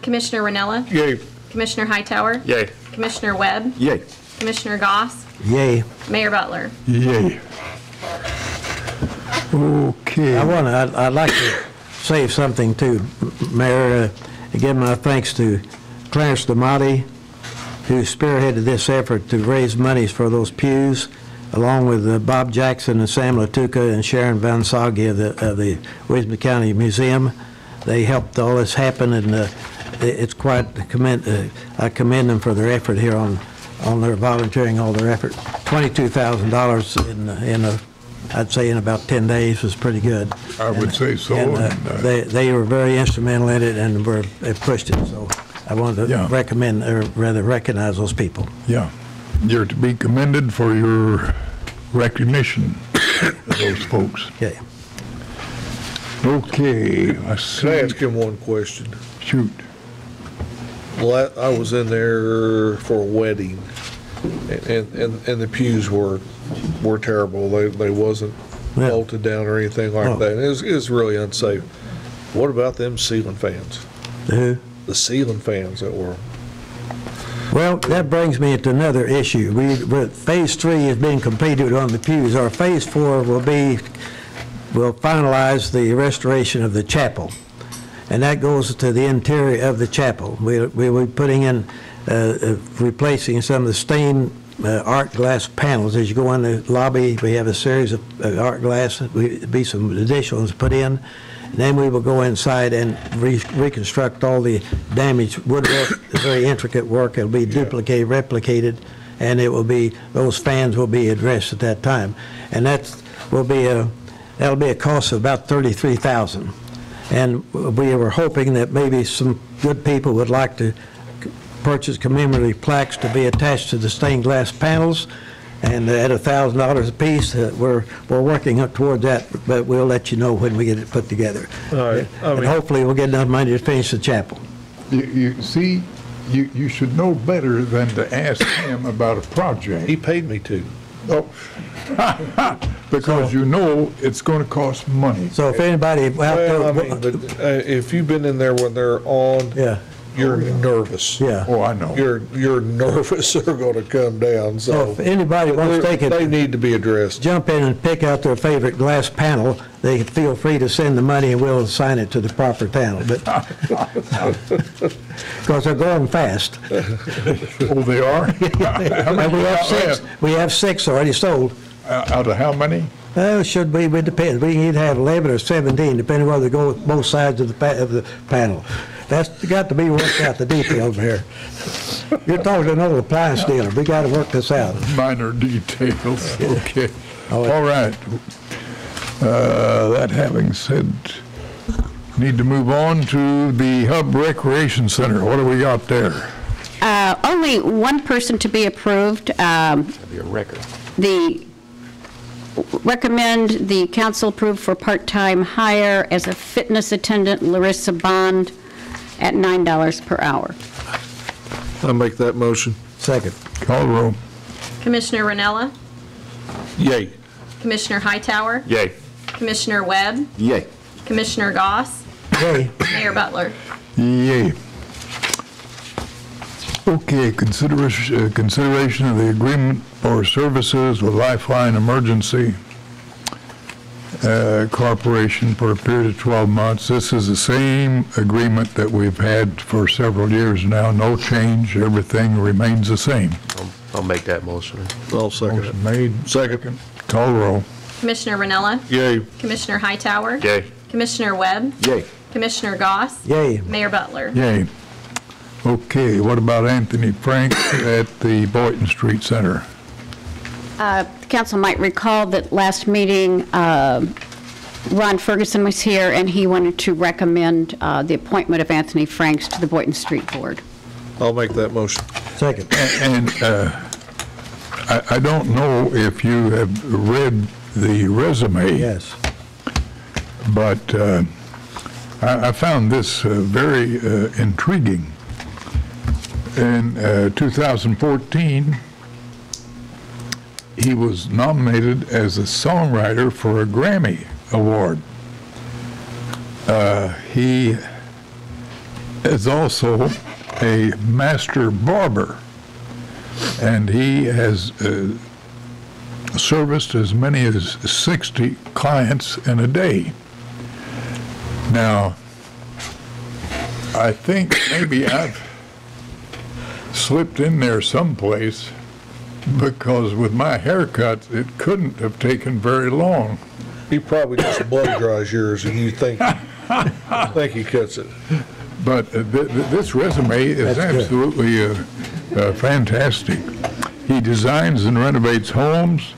Commissioner Ranella? Yay. Commissioner Hightower? Yay. Commissioner Webb? Yay. Commissioner Goss? Yay. Mayor Butler? Yay. Okay. I'd like to say something too, Mayor. Again, my thanks to Clarence DeMotti, who spearheaded this effort to raise monies for those pews, along with Bob Jackson and Sam Latuka and Sharon Van Sagi of the Wisconsin County Museum. They helped all this happen, and it's quite I commend them for their effort here on their volunteering, all their effort. $22,000 I'd say in about 10 days was pretty good. I would say so. They were very instrumental in it and have pushed it. So I wanted to recommend, or rather recognize those people. Yeah. You're to be commended for your recognition of those folks. Okay. Okay. Can I ask him one question? Shoot. Well, I was in there for a wedding, and the pews were terrible. They wasn't bolted down or anything like that. It was really unsafe. What about them ceiling fans? Who? The ceiling fans that were. Well, that brings me to another issue. Phase 3 is being completed on the pews. Our Phase 4 will finalize the restoration of the chapel, and that goes to the interior of the chapel. We'll be putting in, replacing some of the stained art glass panels. As you go in the lobby, we have a series of art glass. There'll be some additional ones put in. And then we will go inside and reconstruct all the damaged woodwork, the very intricate work. It'll be duplicated, replicated, and it will be, those fans will be addressed at that time. And that'll be a cost of about $33,000. And we were hoping that maybe some good people would like to purchase commemorative plaques to be attached to the stained glass panels, and at $1,000 a piece. We're working up toward that, but we'll let you know when we get it put together. All right. And hopefully we'll get enough money to finish the chapel. You see, you should know better than to ask him about a project. He paid me to. Oh, because you know it's going to cost money. So if anybody, if you've been in there when they're on, you're nervous. Yeah. Oh, I know. You're nervous they're going to come down. So if anybody wants to take it, they need to be addressed. Jump in and pick out their favorite glass panel. They feel free to send the money, and we'll assign it to the proper panel. But because they're going fast. Oh, they are. And we have 6 already sold. Out of how many? Should be, it depends. We can either have 11 or 17, depending whether they go with both sides of the panel. That's got to be worked out, the details here. You're talking to an old appliance dealer. We got to work this out. Minor details, okay. All right. That having said, need to move on to the Hub Recreation Center. What do we got there? Only one person to be approved. That'd be a record. Recommend the council approve for part-time hire as a fitness attendant, Larissa Bond, at $9 per hour. I'll make that motion. Second. Call the roll. Commissioner Ranella, Yay. Commissioner Hightower, Yay. Commissioner Webb, Yay. Commissioner Goss, Yay. Mayor Butler. Yay. Okay, consideration of the agreement for services with Lifeline Emergency Corporation for a period of 12 months. This is the same agreement that we've had for several years now. No change. Everything remains the same. I'll make that motion. I'll second it. Motion made. Second. Call the roll. Commissioner Ranella, Yay. Commissioner Hightower, Yay. Commissioner Webb, Yay. Commissioner Goss, Yay. Mayor Butler. Yay. Okay, what about Anthony Frank at the Boynton Street Center? The council might recall that last meeting, Ron Ferguson was here, and he wanted to recommend the appointment of Anthony Franks to the Boynton Street Board. I'll make that motion. Second. And I don't know if you have read the resume. Yes. But I found this very intriguing. In 2014, he was nominated as a songwriter for a Grammy Award. He is also a master barber, and he has serviced as many as 60 clients in a day. Now, I think maybe I've slipped in there someplace, because with my haircut, it couldn't have taken very long. He probably just blow dries yours, and you think he cuts it. But this resume is absolutely fantastic. He designs and renovates homes,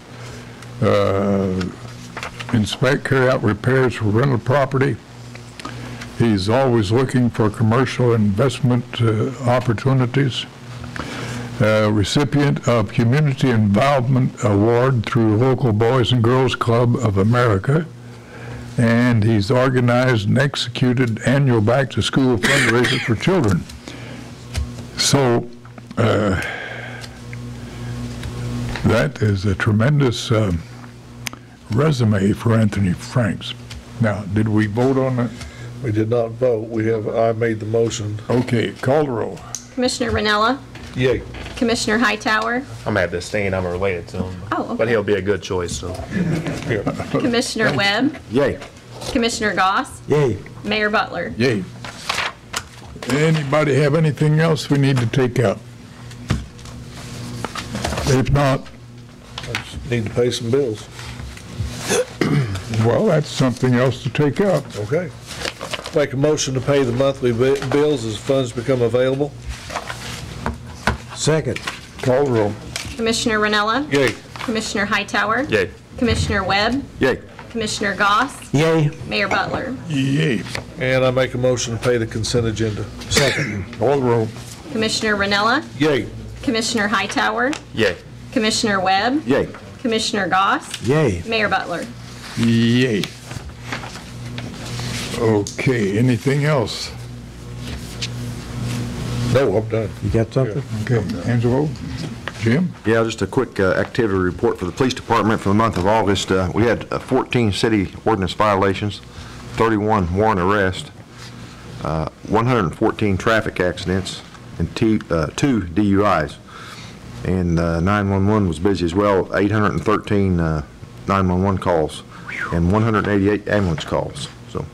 carry out repairs for rental property. He's always looking for commercial investment opportunities. Recipient of Community Involvement Award through Local Boys and Girls Club of America. And he's organized and executed annual back-to-school fundraisers for children. So that is a tremendous resume for Anthony Franks. Now, did we vote on that? We did not vote. I made the motion. Okay, call the roll. Commissioner Ranella, Yay. Commissioner Hightower, I'm at this thing, I'm related to him. Oh, okay. But he'll be a good choice, so. Commissioner Webb, Yay. Commissioner Goss, Yay. Mayor Butler. Yay. Anybody have anything else we need to take out? If not, I just need to pay some bills. well, that's something else to take out. Okay. Make a motion to pay the monthly bills as funds become available. Second. Call the roll. Commissioner Ranella, Yay. Commissioner Hightower, Yay. Commissioner Webb, Yay. Commissioner Goss, Yay. Mayor Butler. Yay. And I make a motion to pay the consent agenda. Second. Call the roll. Commissioner Ranella, Yay. Commissioner Hightower, Yay. Commissioner Webb, Yay. Commissioner Goss, Yay. Mayor Butler. Yay. Okay, anything else? No, I'm done. You got something? Okay, Angelo? Jim? Yeah, just a quick activity report for the police department for the month of August. We had 14 city ordinance violations, 31 warrant arrests, 114 traffic accidents, and 2 DUIs. And 911 was busy as well, 813 911 calls and 188 ambulance calls. So,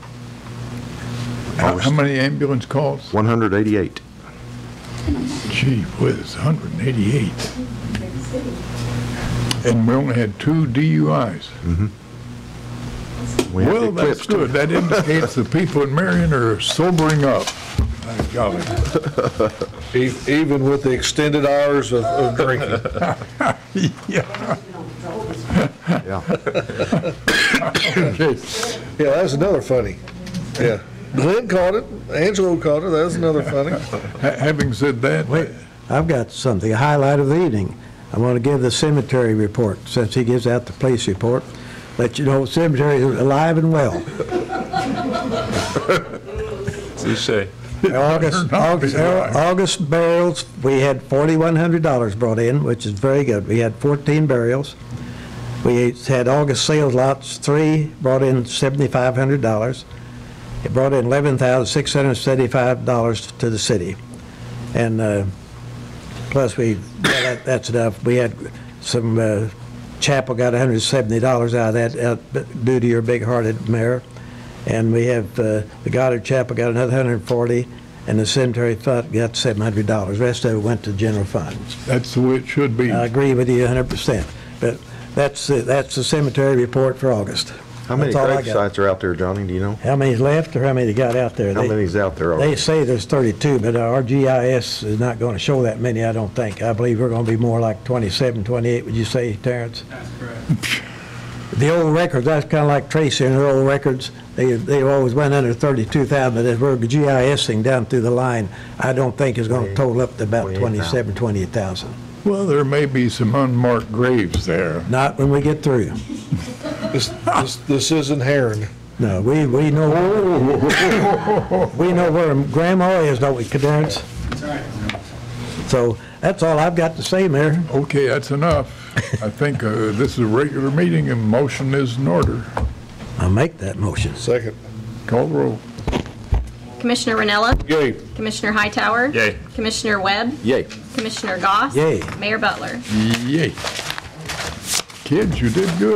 How many ambulance calls? 188. Gee whiz, 188. And we only had 2 DUIs. Well, that's good. That indicates the people in Marion are sobering up. My golly. Even with the extended hours of drinking. Yeah. Yeah. Okay. Yeah, that's another funny. Yeah. Glenn caught it, Angelo caught it, that's another funny. Having said that, Wait, I've got something, a highlight of the evening. I want to give the cemetery report, since he gives out the police report. Let you know, the cemetery is alive and well. Touche. August burials, we had $4,100 brought in, which is very good. We had 14 burials. We had August sales lots, 3 brought in $7,500. It brought in $11,675 to the city. And plus that's enough. We had some, Chapel got $170 out of that due to your big-hearted mayor. And we have the Goddard Chapel got another $140, and the cemetery fund got $700. The rest of it went to general fund. that's the way it should be. I agree with you 100%. But that's the cemetery report for August. How many That's all I grave got. sites are out there, Johnny, do you know? How many's left, or how many got out there? How many's out there They already? say there's 32, but our GIS is not going to show that many, I don't think. I believe we're going to be more like 27, 28, would you say, Terrence? That's correct. The old records, that's kind of like Tracy and her old records. They always went under 32,000, but as we're GISing down through the line, I don't think it's going to total up to about 27, 28,000. Well, there may be some unmarked graves there. Not when we get through. This isn't Heron. No, we know we know where Grandma is, don't we, Terrence? That's right. So that's all I've got to say, Mayor. Okay, that's enough. I think this is a regular meeting and motion is in order. I'll make that motion. Second. Call the roll. Commissioner Ranella. Yay. Commissioner Hightower. Yay. Commissioner Webb. Yay. Commissioner Goss. Yay. Mayor Butler. Yay. Kids, you did good.